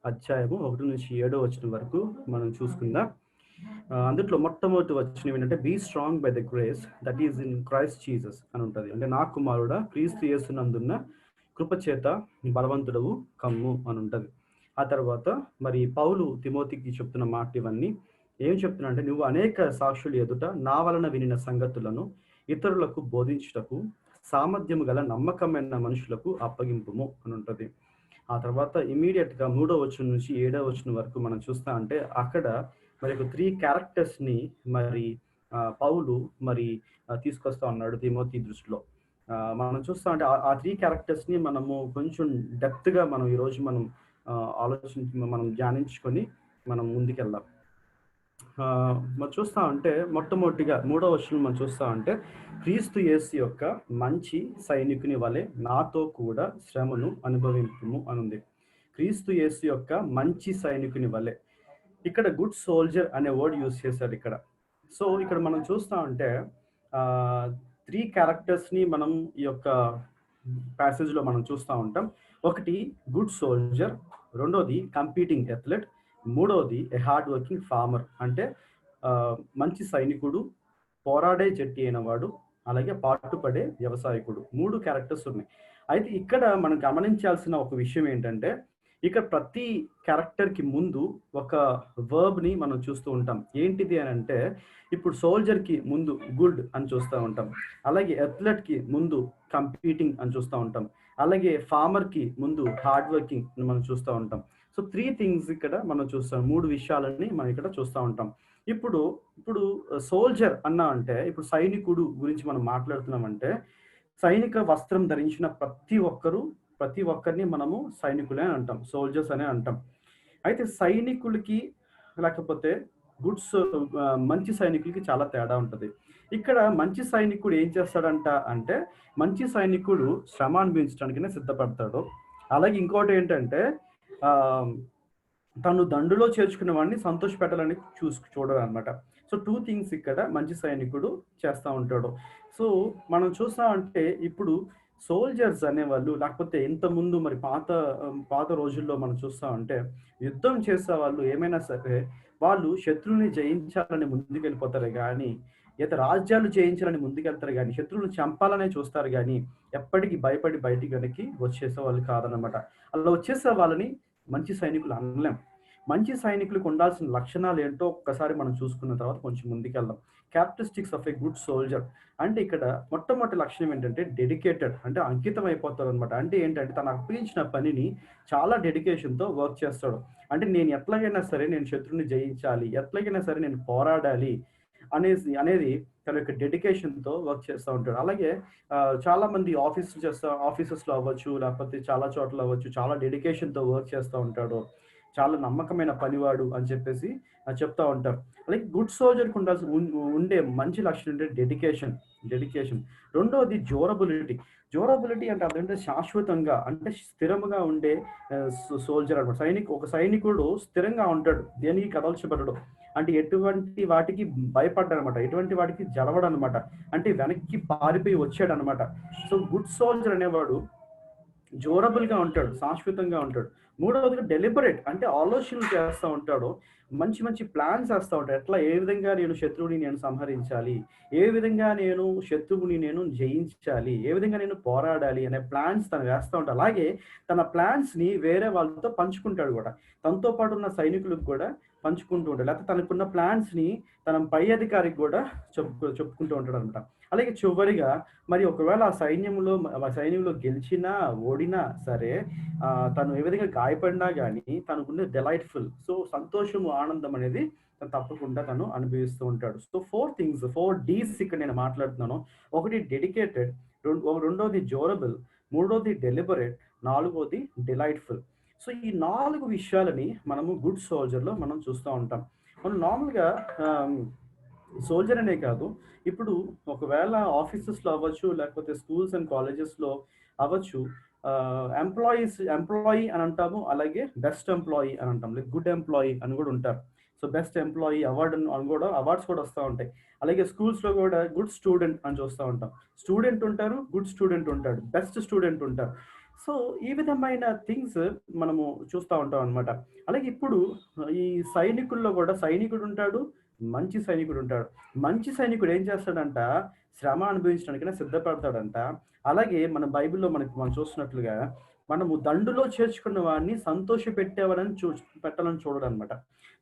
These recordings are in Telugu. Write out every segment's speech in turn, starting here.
అధ్యాయము 1-7 వరకు మనం చూసుకుందాం. అందుట్లో మొట్టమొదటి వచనం ఏంటంటే, be strong by the grace that is in Christ Jesus అని ఉంటుంది. అంటే నా కుమారుడా క్రీస్తు యేసునందున్న కృపచేత బలవంతుడవు కమ్ము అని ఉంటుంది. ఆ తర్వాత మరి పౌలు తిమోతికి చెప్తున్న మాట ఇవన్నీ ఏం చెప్తున్నా అంటే, నువ్వు అనేక సాక్షులు ఎదుట నా వలన వినిన సంగతులను ఇతరులకు బోధించుటకు సామర్థ్యము గల నమ్మకమైన మనుషులకు అప్పగింపుము అని ఉంటుంది. ఆ తర్వాత ఇమీడియట్ గా 3వ వచనం నుంచి 7వ వచనం వరకు మనం చూస్తా అంటే అక్కడ మరి ఒక 3 క్యారెక్టర్స్ ని మరి పౌలు మరి తీసుకొస్తా ఉన్నాడు తిమోతి దృష్టిలో. మనం చూస్తా అంటే ఆ 3 క్యారెక్టర్స్ ని మనము కొంచెం డెప్త్ గా మనం ఈ రోజు మనం ఆలోచించి మనం ధ్యానించుకొని మనం ముందుకెళ్దాం. మనం చూస్తా ఉంటే మొట్టమొదటిగా 3వ వచనం మనం చూస్తా ఉంటే, క్రీస్తు యేసు యొక్క మంచి సైనికుని వలె నాతో కూడా శ్రమను అనుభవింపుము అని ఉంది. క్రీస్తు యేసు యొక్క మంచి సైనికుని వలె, ఇక్కడ గుడ్ సోల్జర్ అనే వర్డ్ యూజ్ చేశారు ఇక్కడ. సో ఇక్కడ మనం చూస్తా ఉంటే 3 క్యారెక్టర్స్ ని మనం ఈ యొక్క ప్యాసేజ్ లో మనం చూస్తూ ఉంటాం. ఒకటి గుడ్ సోల్జర్, రెండోది కంపీటింగ్ అథ్లెట్, మూడవది ఏ హార్డ్ వర్కింగ్ ఫార్మర్. అంటే మంచి సైనికుడు, పోరాడే జట్టి అయిన వాడు, అలాగే పాటుపడే వ్యవసాయకుడు. 3 క్యారెక్టర్స్ ఉన్నాయి. అయితే ఇక్కడ మనం గమనించాల్సిన ఒక విషయం ఏంటంటే, ఇక్కడ ప్రతి క్యారెక్టర్ కి ముందు ఒక వర్బ్ ని మనం చూస్తూ ఉంటాం. ఏంటిది అని అంటే, ఇప్పుడు సోల్జర్ కి ముందు గుడ్ అని చూస్తూ ఉంటాం, అలాగే అథ్లెట్ కి ముందు కంపీటింగ్ అని చూస్తూ ఉంటాం, అలాగే ఫార్మర్ కి ముందు హార్డ్ వర్కింగ్ మనం చూస్తూ ఉంటాం. సో 3 థింగ్స్ ఇక్కడ మనం చూస్తాం, 3 విషయాలని మనం ఇక్కడ చూస్తూ ఉంటాం. ఇప్పుడు ఇప్పుడు సోల్జర్ అన్నా అంటే, ఇప్పుడు సైనికుడు గురించి మనం మాట్లాడుతున్నామంటే, సైనిక వస్త్రం ధరించిన ప్రతి ఒక్కరిని మనము సైనికులే అంటాం, సోల్జర్స్ అనే అంటాం. అయితే సైనికులకి లేకపోతే మంచి సైనికులకి చాలా తేడా ఉంటుంది. ఇక్కడ మంచి సైనికుడు ఏం చేస్తాడంట అంటే, మంచి సైనికుడు శ్రమ అనుభవించడానికనే సిద్ధపడతాడు. అలాగే ఇంకోటి ఏంటంటే, తను దండులో చేర్చుకున్న వాడిని సంతోష పెట్టాలని చూడరు అనమాట. సో 2 థింగ్స్ ఇక్కడ మంచి సైనికుడు చేస్తూ ఉంటాడు. సో మనం చూస్తా అంటే, ఇప్పుడు సోల్జర్స్ అనేవాళ్ళు, లేకపోతే ఇంతకుముందు మరి పాత రోజుల్లో మనం చూస్తా ఉంటే, యుద్ధం చేసే వాళ్ళు ఏమైనా సరే వాళ్ళు శత్రువుని జయించాలని ముందుకెళ్ళిపోతారు కానీ, రాజ్యాలు జయించాలని ముందుకెళ్తారు కానీ, శత్రువులను చంపాలనే చూస్తారు కానీ, ఎప్పటికీ భయపడి బయటికి వెనక్కి వచ్చేసే వాళ్ళు కాదనమాట. అలా వచ్చేసే వాళ్ళని మంచి సైనికులు అనలేం. మంచి సైనికులకు ఉండాల్సిన లక్షణాలు ఏంటో ఒక్కసారి మనం చూసుకున్న తర్వాత కొంచెం ముందుకెళ్దాం. Characteristics of a good soldier అంటే, ఇక్కడ మొట్టమొదటి లక్షణం ఏంటంటే డెడికేటెడ్, అంటే అంకితం అయిపోతాడు అనమాట. అంటే ఏంటంటే, తను అప్పగించిన పనిని చాలా డెడికేషన్తో వర్క్ చేస్తాడు. అంటే నేను ఎట్లాగైనా సరే నేను శత్రువుని జయించాలి, ఎట్లాగైనా సరే నేను పోరాడాలి అనేది తన యొక్క డెడికేషన్తో వర్క్ చేస్తూ ఉంటాడు. అలాగే చాలా మంది ఆఫీసెస్లో అవ్వచ్చు, లేకపోతే చాలా చోట్ల అవ్వచ్చు, చాలా డెడికేషన్తో వర్క్ చేస్తూ ఉంటాడు, చాలా నమ్మకమైన పనివాడు అని చెప్పేసి చెప్తా ఉంటారు. అలాగే గుడ్ సోల్జర్కి ఉండే మంచి లక్షణం అంటే డెడికేషన్. రెండవది డ్యూరబిలిటీ అంటే అదంటే శాశ్వతంగా, అంటే స్థిరముగా ఉండే సోల్జర్ అనమాట. ఒక సైనికుడు స్థిరంగా ఉంటాడు, దేనికి కదల్చబడడు. అంటే ఎటువంటి వాటికి భయపడ్డాడనమాట, ఎటువంటి వాటికి జలవడనమాట, అంటే వెనక్కి పారిపోయి వచ్చాడు అనమాట. సో గుడ్ సోల్జర్ అనేవాడు డ్యూరబుల్ గా ఉంటాడు, శాశ్వతంగా ఉంటాడు. మూడవదిగా డెలిబరేట్, అంటే ఆలోచనలు చేస్తూ ఉంటాడు, మంచి ప్లాన్స్ వేస్తూ ఉంటాడు. ఏ విధంగా నేను శత్రువుని నేను సంహరించాలి, ఏ విధంగా నేను శత్రువుని నేను జయించాలి, ఏ విధంగా నేను పోరాడాలి అనే ప్లాన్స్ తను వేస్తూ ఉంటాడు. అలాగే తన ప్లాన్స్ ని వేరే వాళ్ళతో పంచుకుంటాడు కూడా, తనతో పాటు ఉన్న సైనికులకు కూడా పంచుకుంటూ ఉంటాడు, లేకపోతే తనకున్న ప్లాన్స్ ని తన పై అధికారికి కూడా చెప్పుకుంటూ ఉంటాడు అనమాట. అలాగే చివరిగా మరి ఒకవేళ ఆ సైన్యంలో గెలిచినా ఓడినా సరే, తను ఏ విధంగా గాయపడినా కానీ తనకున్న డెలైట్ఫుల్, సో సంతోషము ఆనందం అనేది తప్పకుండా తను అనుభవిస్తూ ఉంటాడు. సో 4 Ds ఇక్కడ నేను మాట్లాడుతున్నాను. ఒకటి డెడికేటెడ్, రెండోది డ్యూరబుల్, మూడోది డెలిబరేట్, నాలుగోది డిలైట్ఫుల్. సో ఈ 4 విషయాలని మనము గుడ్ సోల్జర్లో మనం చూస్తూ ఉంటాం. మనం నార్మల్గా సోల్జర్ అనే కాదు, ఇప్పుడు ఒకవేళ ఆఫీసెస్లో అవ్వచ్చు, లేకపోతే స్కూల్స్ అండ్ కాలేజెస్లో అవ్వచ్చు, ఎంప్లాయీ అని అంటాము, అలాగే బెస్ట్ ఎంప్లాయీ అని అంటాం, లైక్ గుడ్ ఎంప్లాయీ అని కూడా ఉంటారు. సో బెస్ట్ ఎంప్లాయీ అవార్డ్స్ కూడా వస్తూ ఉంటాయి. అలాగే స్కూల్స్లో కూడా గుడ్ స్టూడెంట్ అని చూస్తూ ఉంటాం. స్టూడెంట్ ఉంటారు, గుడ్ స్టూడెంట్ ఉంటాడు, బెస్ట్ స్టూడెంట్ ఉంటారు. సో, ఈ విధమైన థింగ్స్ మనము చూస్తా ఉంటాం అనమాట. అలాగే ఇప్పుడు ఈ సైనికుల్లో గూడా సైనికుడుంటాడు, మంచి సైనికుడుంటాడు. మంచి సైనికుడు ఏం చేస్తాడంట, శ్రమ అనుభవించడానికైనా సిద్ధపడతాడంట. అలాగే మన బైబిల్‌లో మనం చూస్తున్నట్లుగా మనము దండులో చేర్చుకున్న వాడిని సంతోషపెట్టేవాడని పెట్టాలని చూడడనమాట.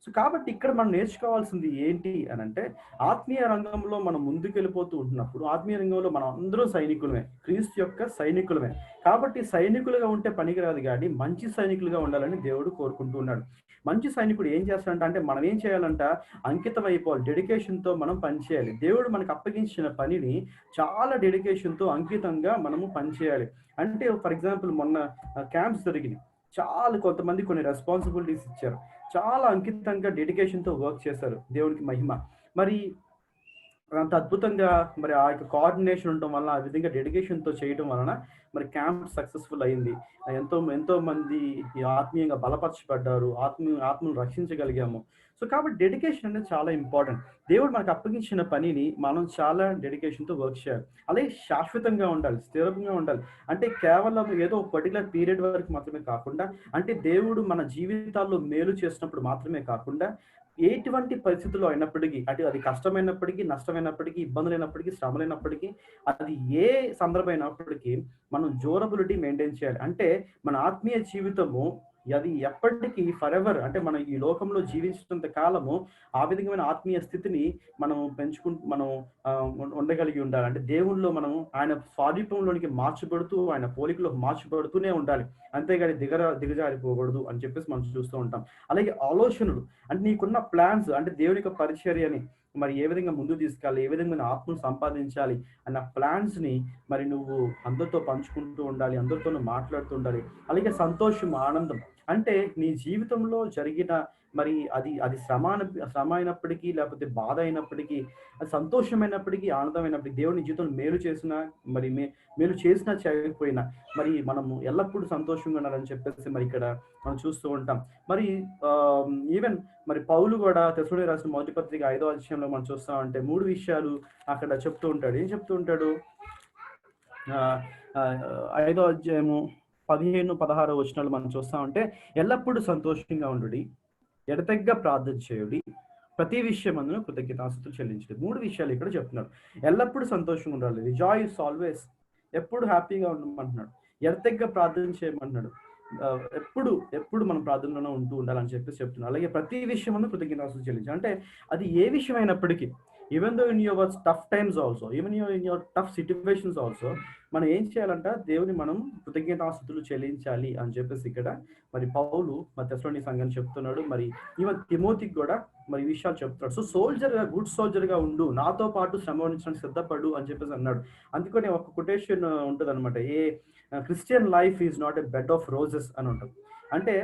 సో, కాబట్టి ఇక్కడ మనం నేర్చుకోవాల్సింది ఏంటి అనంటే, ఆత్మీయ రంగంలో మనం ముందుకెళ్ళిపోతూ ఉంటున్నప్పుడు, ఆత్మీయ రంగంలో మనం అందరం సైనికులమే. క్రీస్తు యొక్క సైనికులమే. కాబట్టి సైనికులుగా ఉంటే పనికిరాదు గానీ, మంచి సైనికులుగా ఉండాలని దేవుడు కోరుకుంటూ ఉన్నాడు. మంచి సైనికుడు ఏం చేస్తాడంట అంటే, మనం ఏం చేయాలంట, అంకితం అయిపోవాలి. డెడికేషన్‌తో మనం పని చేయాలి. దేవుడు మనకు అప్పగించిన పనిని చాలా డెడికేషన్‌తో, అంకితంగా మనము పని చేయాలి. అంటే ఫర్ ఎగ్జాంపుల్ మొన్న క్యాంప్స్ జరిగినాయి. చాలా కొంతమంది కొన్ని రెస్పాన్సిబిలిటీస్ ఇచ్చారు. చాలా అంకితంగా డెడికేషన్‌తో వర్క్ చేశారు. దేవునికి మహిమ. మరి అంత అద్భుతంగా మరి ఆ యొక్క కోఆర్డినేషన్ ఉండటం వలన, ఆ విధంగా డెడికేషన్‌తో చేయటం వలన మరి క్యాంప్ సక్సెస్‌ఫుల్ అయింది. ఎంతో మంది ఈ ఆత్మీయంగా బలపరచబడ్డారు. ఆత్మను రక్షించగలిగాము. సో, కాబట్టి డెడికేషన్ అనేది చాలా ఇంపార్టెంట్. దేవుడు మనకు అప్పగించిన పనిని మనం చాలా డెడికేషన్‌తో వర్క్ చేయాలి. అలాగే శాశ్వతంగా ఉండాలి. స్థిరంగా ఉండాలి. అంటే కేవలం ఏదో ఒక పర్టిక్యులర్ పీరియడ్ వరకు మాత్రమే కాకుండా, అంటే దేవుడు మన జీవితాల్లో మేలు చేసినప్పుడు మాత్రమే కాకుండా, ఎటువంటి పరిస్థితుల్లో అయినప్పటికీ, అంటే అది కష్టమైనప్పటికీ, నష్టమైనప్పటికీ, ఇబ్బందులైనప్పటికీ, శ్రమలైనప్పటికీ, అది ఏ సందర్భం అయినప్పటికీ మనం డ్యూరబిలిటీ మెయింటైన్ చేయాలి. అంటే మన ఆత్మీయ జీవితము అది ఎప్పటికీ ఫరెవర్, అంటే మనం ఈ లోకంలో జీవించినంత కాలము ఆ విధమైన ఆత్మీయ స్థితిని మనం ఉండగలిగి ఉండాలి. అంటే దేవునిలో మనం ఆయన స్వారూప్యంలోనికి మార్చబడుతూ, ఆయన పోలికలోకి మార్చబడుతూనే ఉండాలి. అంతేగాని దిగజారిపోకూడదు అని చెప్పేసి మనం చూస్తూ ఉంటాం. అలాగే ఆలోచనలు, అంటే నీకున్న ప్లాన్స్, అంటే దేవుని యొక్క పరిచర్యని మరి ఏ విధంగా ముందుకు తీసుకెళ్ళాలి, ఏ విధంగా ఆత్మను సంపాదించాలి అన్న ప్లాన్స్‌ని మరి నువ్వు అందరితో పంచుకుంటూ ఉండాలి. అందరితోనూ మాట్లాడుతూ ఉండాలి. అలాగే సంతోషం, ఆనందం, అంటే నీ జీవితంలో జరిగిన మరి అది శ్రమ అయినప్పటికీ, లేకపోతే బాధ అయినప్పటికీ, అది సంతోషమైనప్పటికీ, ఆనందమైనప్పటికీ, దేవుడు నీ జీవితంలో మేలు చేసినా, మరి మేలు చేసినా చేయకపోయినా, మరి మనము ఎల్లప్పుడూ సంతోషంగా ఉండాలని చెప్పేసి మరి ఇక్కడ మనం చూస్తూ ఉంటాం. మరి ఈవెన్ మరి పౌలు కూడా తెస్సలోనికీయులకు రాసిన మొదటి పత్రిక 5వ అధ్యాయంలో మనం చూస్తామంటే 3 విషయాలు అక్కడ చెప్తూ ఉంటాడు. ఏం చెప్తూ ఉంటాడు? ఆహ్, ఆహ్, 5వ అధ్యాయము 15, 16 వచనాలు మనం చూస్తామంటే, ఎల్లప్పుడూ సంతోషంగా ఉండుడి, ఎడతెగక ప్రార్థన చేయుడి, ప్రతి విషయమందును కృతజ్ఞతాస్తుతులు చెల్లించుడి. 3 విషయాలు ఇక్కడ చెప్తున్నాడు. ఎల్లప్పుడూ సంతోషంగా ఉండాలి. Rejoice always. ఎప్పుడు హ్యాపీగా ఉండమంటున్నాడు. ఎడతెగక ప్రార్థన చేయమంటున్నాడు. ఎప్పుడు మనం ప్రార్థనలోనే ఉంటూ ఉండాలని చెప్పేసి చెప్తున్నాడు. అలాగే ప్రతి విషయమందు కృతజ్ఞతాస్తుతులు చెల్లించాలి. అంటే అది ఏ విషయమైనప్పటికీ, even though in your tough times also, even in your tough situations also, మనం ఏం చేయాలంట, దేవుని మనం కృతజ్ఞతాస్తుతులు చెల్లించాలి అని చెప్పేసి ఇక్కడ మరి పౌలు మరి తెస్సలోనికీ సంఘానికి చెప్తున్నాడు. మరి ఈవెన్ తిమోతికి కూడా మరి ఈ విషయాలు చెప్తున్నాడు. సో, గుడ్ సోల్జర్‌గా ఉండు, నాతో పాటు శ్రమ భరించడానికి సిద్ధపడు అని చెప్పేసి అన్నాడు. అందుకనే ఒక కొటేషన్ ఉంటదనమాట. Christian life is not a bed of roses అని ఉంటది. అంటే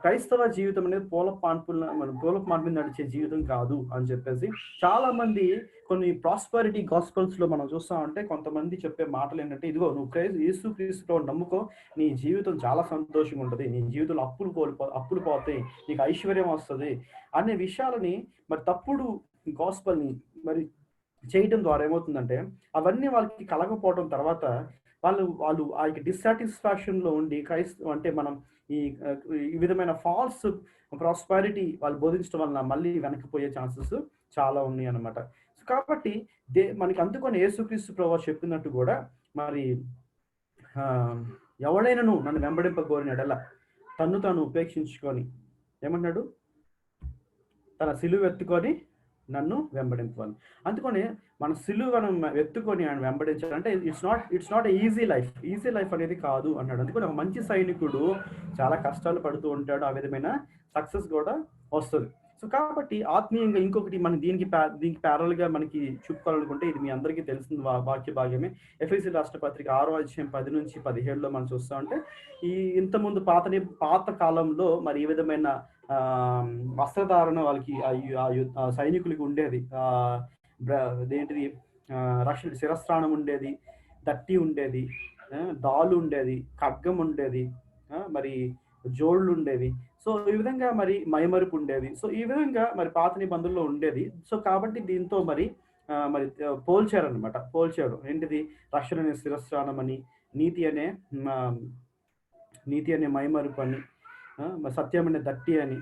క్రైస్తవ జీవితం అనేది పూలపు మాన్పు మీద నడిచే జీవితం కాదు అని చెప్పేసి చాలా మంది కొన్ని ప్రాస్పరిటీ గాస్పెల్స్‌లో మనం చూస్తామంటే, కొంతమంది చెప్పే మాటలు ఏంటంటే, ఇదిగో నువ్వు యేసుక్రీస్తులో నమ్ముకో, నీ జీవితం చాలా సంతోషంగా ఉంటది. నీ జీవితంలో అప్పులు పోతాయి. నీకు ఐశ్వర్యం వస్తది. అనే విషయాలని మరి తప్పుడు గాస్పెల్‌ని మరి చేయటం ద్వారా ఏమవుతుందంటే, అవన్నీ వాళ్ళకి కలగకపోవడం తర్వాత వాళ్ళు ఆ యొక్క డిస్సాటిస్ఫాక్షన్‌లో ఉండి అంటే మనం ఈ ఈ విధమైన ఫాల్స్ ప్రాస్పెరిటీ వాళ్ళు బోధించడం వలన మళ్ళీ వెనక్కిపోయే ఛాన్సెస్ చాలా ఉన్నాయన్నమాట. కాబట్టి మనకి అందుకని యేసుక్రీస్తు ప్రభువు చెప్పినట్టు గూడా మరి ఆహ్, ఎవడైనను నన్ను వెంబడింపగోరిన యెడల తన్ను తాను ఉపేక్షించుకొని ఏమన్నాడు? తన సిలువ ఎత్తుకొని నన్ను వెంబడింపవాలి. అందుకని మన సిలువను ఎత్తుకొని ఆయన వెంబడించాలి. అంటే it's not a easy life. Easy life అనేది కాదు అన్నాడు. అందుకని ఒక మంచి సైనికుడు చాలా కష్టాలు పడుతూ ఉంటాడు. ఆ విధమైన సక్సెస్ కూడా వస్తది. సో, కాబట్టి ఆత్మీయంగా ఇంకొకటి మనం దీనికి ప్యారలల్‌గా మనకి చెప్పుకోవాలనుకుంటే, ఇది మీ అందరికీ తెలిసిన వాక్య భాగమే. ఎఫెసీయులకు రాసిన పత్రిక 6వ అధ్యాయం 10-17లో మనం చూస్తామంటే, ఇంతకుముందు పాత కాలంలో మరి ఈ విధమైన ఆహ్, వస్త్రధారణ వాళ్ళకి సైనికులకి ఉండేది. ఇదేంటిది, శిరస్త్రాణం ఉండేది, దట్టి ఉండేది, డాలు ఉండేది, ఖడ్గం ఉండేది, మరి జోళ్ళు ఉండేవి. సో, ఈ విధంగా మరి మైమరుపు ఉండేది. సో, ఈ విధంగా మరి పాత నిబంధనలో ఉండేది. సో, కాబట్టి దీంతో మరి మరి పోల్చారనమాట. పోల్చారు. ఏంటిది? రక్షణ అనే శిరస్త్రాణం అని, నీతి అనే ఆహ్, నీతి అనే మైమరుపు అని, మరి సత్యం అనే దట్టి అని,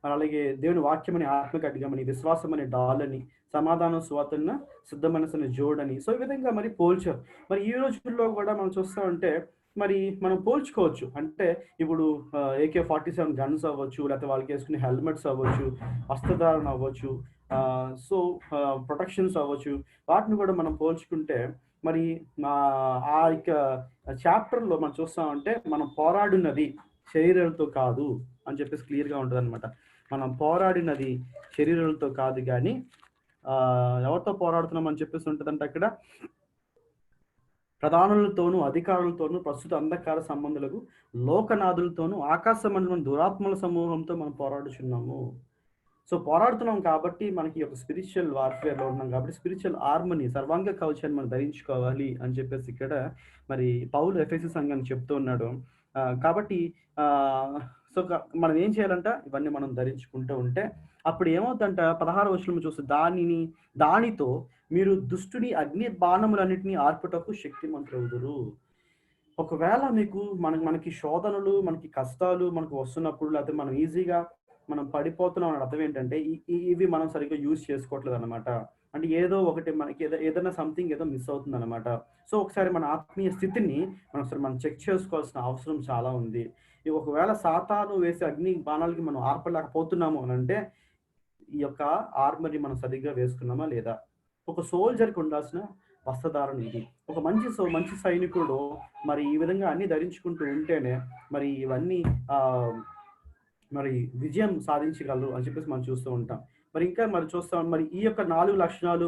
మరి అలాగే దేవుని వాక్యం అనే ఆత్మకడ్గమని, విశ్వాసం అనే డాలని, సమాధానం స్వాతన్న శుద్ధ మనసుని జోడని. సో ఈ విధంగా మరి పోల్చారు. మరి ఈ రోజుల్లో కూడా మనం చూస్తా ఉంటే మరి మనం పోల్చుకోవచ్చు. అంటే ఇప్పుడు AK-47 గన్స్ అవ్వచ్చు, లేకపోతే వాళ్ళకి వేసుకునే హెల్మెట్స్ అవ్వచ్చు, వస్త్రధారణ అవ్వచ్చు, సో ప్రొటెక్షన్స్ అవ్వచ్చు, వాటిని కూడా మనం పోల్చుకుంటే మరి ఆ యొక్క చాప్టర్లో మనం చూస్తామంటే మనం పోరాడినది శరీరాలతో కాదు అని చెప్పేసి క్లియర్గా ఉంటుంది అనమాట. మనం పోరాడినది శరీరాలతో కాదు కానీ ఎవరితో పోరాడుతున్నాం అని చెప్పేసి ఉంటుందంటే అక్కడ ప్రధానులతోనూ అధికారులతోనూ ప్రస్తుత అంధకార సంబంధులకు లోకనాథులతోనూ ఆకాశ మండలం దురాత్మల సమూహంతో మనం పోరాడుచున్నాము. సో పోరాడుతున్నాం కాబట్టి మనకి ఒక స్పిరిచువల్ వార్ఫేర్లో ఉన్నాం కాబట్టి స్పిరిచువల్ ఆర్మని, సర్వాంగ కవచాన్ని మనం ధరించుకోవాలి అని చెప్పేసి ఇక్కడ మరి పౌలు ఎఫెసీ సంఘాన్ని చెప్తూ ఉన్నాడు. కాబట్టి సో మనం ఏం చేయాలంట, ఇవన్నీ మనం ధరించుకుంటూ ఉంటే అప్పుడు ఏమవుతుందంట 16వ వచనం చూస్తే దానితో మీరు దుష్టుని అగ్ని బాణములన్నిటినీ ఆర్పుటకు శక్తిమంతులవుదురు. ఒకవేళ మీకు మనకి శోధనలు, మనకి కష్టాలు మనకు వస్తున్నప్పుడు, లేకపోతే మనం ఈజీగా మనం పడిపోతున్నాం అని అర్థం ఏంటంటే ఇవి మనం సరిగ్గా యూజ్ చేసుకోవట్లేదు అనమాట. అంటే ఏదో ఒకటి మనకి ఏదైనా సంథింగ్ ఏదో మిస్ అవుతుంది అనమాట. సో ఒకసారి మన ఆత్మీయ స్థితిని మనం చెక్ చేసుకోవాల్సిన అవసరం చాలా ఉంది. ఒకవేళ సాతాను వేసే అగ్ని బాణాలకి మనం ఆర్పలేకపోతున్నాము అని అంటే ఈ యొక్క ఆర్మరీ మనం సరిగ్గా వేసుకున్నామా లేదా? ఒక సోల్జర్కి ఉండాల్సిన వస్త్రధారణ ఇది. ఒక మంచి సైనికుడు మరి ఈ విధంగా అన్ని ధరించుకుంటూ ఉంటేనే మరి ఇవన్నీ మరి విజయం సాధించగలరు అని చెప్పేసి మనం చూస్తూ ఉంటాం. మరి ఇంకా మరి చూస్తాం మరి ఈ యొక్క 4 లక్షణాలు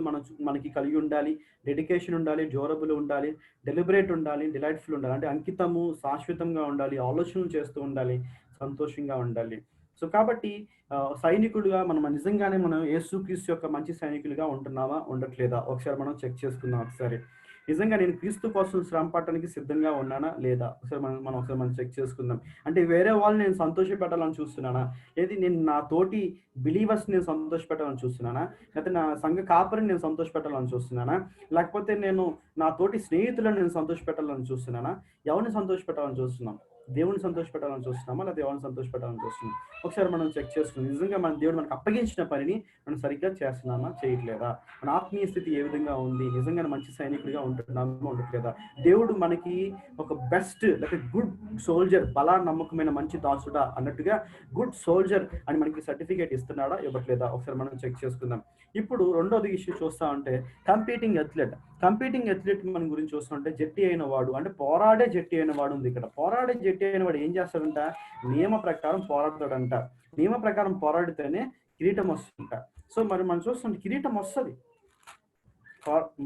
మనకి కలిగి ఉండాలి. డెడికేషన్ ఉండాలి, డ్యూరబుల్ ఉండాలి, డెలిబరేట్ ఉండాలి, డిలైట్ఫుల్ ఉండాలి. అంటే అంకితము, శాశ్వతంగా ఉండాలి, ఆలోచనలు చేస్తూ ఉండాలి, సంతోషంగా ఉండాలి. సో కాబట్టి సైనికుడుగా మనం నిజంగానే మనం యేసుక్రీస్తు యొక్క మంచి సైనికులుగా ఉంటున్నామా, ఉండట్లేదా ఒకసారి మనం చెక్ చేసుకుందాం. ఒకసారి నిజంగా నేను క్రీస్తు కోసం శ్రమ పడటానికి సిద్ధంగా ఉన్నానా లేదా ఒకసారి మనం చెక్ చేసుకుందాం. అంటే వేరే వాళ్ళని నేను సంతోషపెట్టాలని చూస్తున్నానా, లేదా నేను నా తోటి బిలీవర్స్ నేను సంతోషపెట్టాలని చూస్తున్నానా, లేకపోతే నా సంఘ కాపరిని నేను సంతోషపెట్టాలని చూస్తున్నానా, లేకపోతే నేను నా తోటి స్నేహితులను నేను సంతోషపెట్టాలని చూస్తున్నానా, ఎవరిని సంతోషపెట్టాలని చూస్తున్నాం? దేవుని సంతోషపెట్టాలని చూస్తున్నామా, లేదా దేవుని సంతోషపెట్టాలని చూస్తున్నాం? ఒకసారి మనం చెక్ చేసుకుందాం. నిజంగా మన దేవుడు మనకు అప్పగించిన పనిని మనం సరిగ్గా చేస్తున్నామా, చేయట్లేదా? మన ఆత్మీయ స్థితి ఏ విధంగా ఉంది? నిజంగా మంచి సైనికుడిగా ఉంటున్నామా, ఉండట్లేదా? దేవుడు మనకి ఒక బెస్ట్ లేక గుడ్ సోల్జర్, బలా నమ్మకమైన మంచి దాసుడా అన్నట్టుగా గుడ్ సోల్జర్ అని మనకి సర్టిఫికేట్ ఇస్తున్నాడా, ఇవ్వట్లేదా? ఒకసారి మనం చెక్ చేసుకుందాం. ఇప్పుడు రెండోది ఇష్యూ చూస్తా ఉంటే కంపీటింగ్ అథ్లెట్ మన గురించి చూస్తుంటే జట్టి అయిన వాడు, అంటే పోరాడే జట్టి అయిన వాడు ఉంది ఇక్కడ. పోరాడే జట్టి అయిన వాడు ఏం చేస్తాడంట? నియమ ప్రకారం పోరాడతాడంట. నియమ ప్రకారం పోరాడితేనే కిరీటం వస్తుంట. సో మరి మనం చూస్తుంటే కిరీటం వస్తుంది.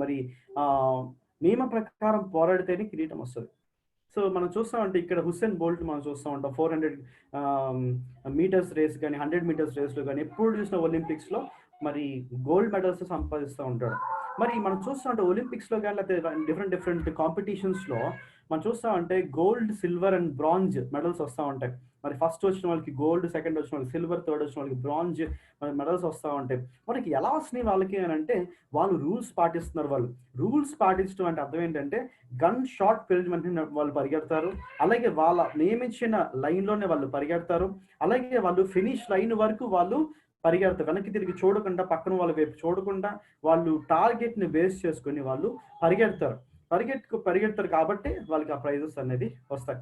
మరి నియమ ప్రకారం పోరాడితేనే కిరీటం వస్తుంది. సో మనం చూస్తామంటే ఇక్కడ హుస్సేన్ బోల్ట్ మనం చూస్తూ ఉంటాం. 400 మీటర్స్ రేస్ కానీ 100 మీటర్స్ రేస్లో కానీ ఎప్పుడు చూసిన ఒలింపిక్స్లో మరి గోల్డ్ మెడల్స్ సంపాదిస్తూ ఉంటాడు. మరి మనం చూస్తామంటే ఒలింపిక్స్లో కానీ లేకపోతే డిఫరెంట్ కాంపిటీషన్స్లో మనం చూస్తామంటే gold, silver and bronze medals వస్తూ ఉంటాయి. మరి ఫస్ట్ వచ్చిన వాళ్ళకి గోల్డ్, సెకండ్ వచ్చిన వాళ్ళకి సిల్వర్, థర్డ్ వచ్చిన వాళ్ళకి బ్రాంజ్ మెడల్స్ వస్తూ ఉంటాయి. మనకి ఎలా వస్తున్నాయి వాళ్ళకి అని అంటే వాళ్ళు రూల్స్ పాటిస్తున్నారు. వాళ్ళు రూల్స్ పాటించడం అంటే అర్థం ఏంటంటే గన్ షాట్ పెరిగిన వాళ్ళు పరిగెడతారు, అలాగే వాళ్ళ నియమించిన లైన్లోనే వాళ్ళు పరిగెడతారు, అలాగే వాళ్ళు ఫినిష్ లైన్ వరకు వాళ్ళు పరిగెడతారు. వెనక్కి తిరిగి చూడకుండా, పక్కన వాళ్ళ వైపు చూడకుండా వాళ్ళు టార్గెట్ని బేస్ చేసుకుని వాళ్ళు పరిగెడతారు కాబట్టి వాళ్ళకి ఆ ప్రైజెస్ అనేది వస్తాయి.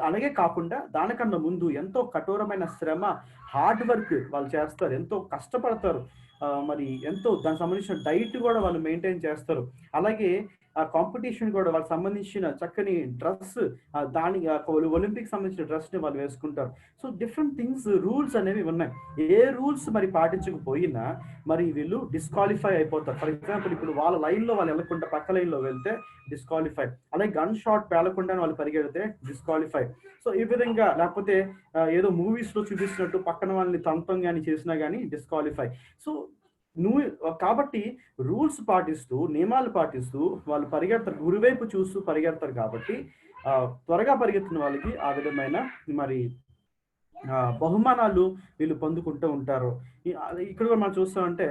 అలాగే కాకుండా దానికన్నా ముందు ఎంతో కఠోరమైన శ్రమ, హార్డ్ వర్క్ వాళ్ళు చేస్తారు, ఎంతో కష్టపడతారు. మరి ఎంతో దానికి సంబంధించిన డైట్ కూడా వాళ్ళు మెయింటైన్ చేస్తారు. అలాగే ఆ కాంపిటీషన్ కూడా వాళ్ళకి సంబంధించిన చక్కని డ్రెస్, దానికి ఒలింపిక్ సంబంధించిన డ్రెస్ని వాళ్ళు వేసుకుంటారు. సో డిఫరెంట్ థింగ్స్, రూల్స్ అనేవి ఉన్నాయి. ఏ రూల్స్ మరి పాటించకపోయినా మరి వీళ్ళు డిస్క్వాలిఫై అయిపోతారు. ఫర్ ఎగ్జాంపుల్ ఇప్పుడు వాళ్ళ లైన్లో వాళ్ళు వెళ్ళకుండా పక్క లైన్లో వెళ్తే డిస్క్వాలిఫై, అలాగే గన్ షాట్ పేలకుండా వాళ్ళు పరిగెడితే డిస్క్వాలిఫై. సో ఈ విధంగా, లేకపోతే ఏదో మూవీస్లో చూపిస్తున్నట్టు పక్కన వాళ్ళని తంతం కానీ చేసినా కానీ డిస్క్వాలిఫై. సో కాబట్టి రూల్స్ పాటిస్తూ, నియమాలు పాటిస్తూ వాళ్ళు పరిగెడతారు, గురివైపు చూస్తూ పరిగెడతారు. కాబట్టి త్వరగా పరిగెత్తిన వాళ్ళకి ఆ విధమైన మరి బహుమానాలు వీళ్ళు పొందుకుంటూ ఉంటారు. ఇక్కడ కూడా మనం చూస్తామంటే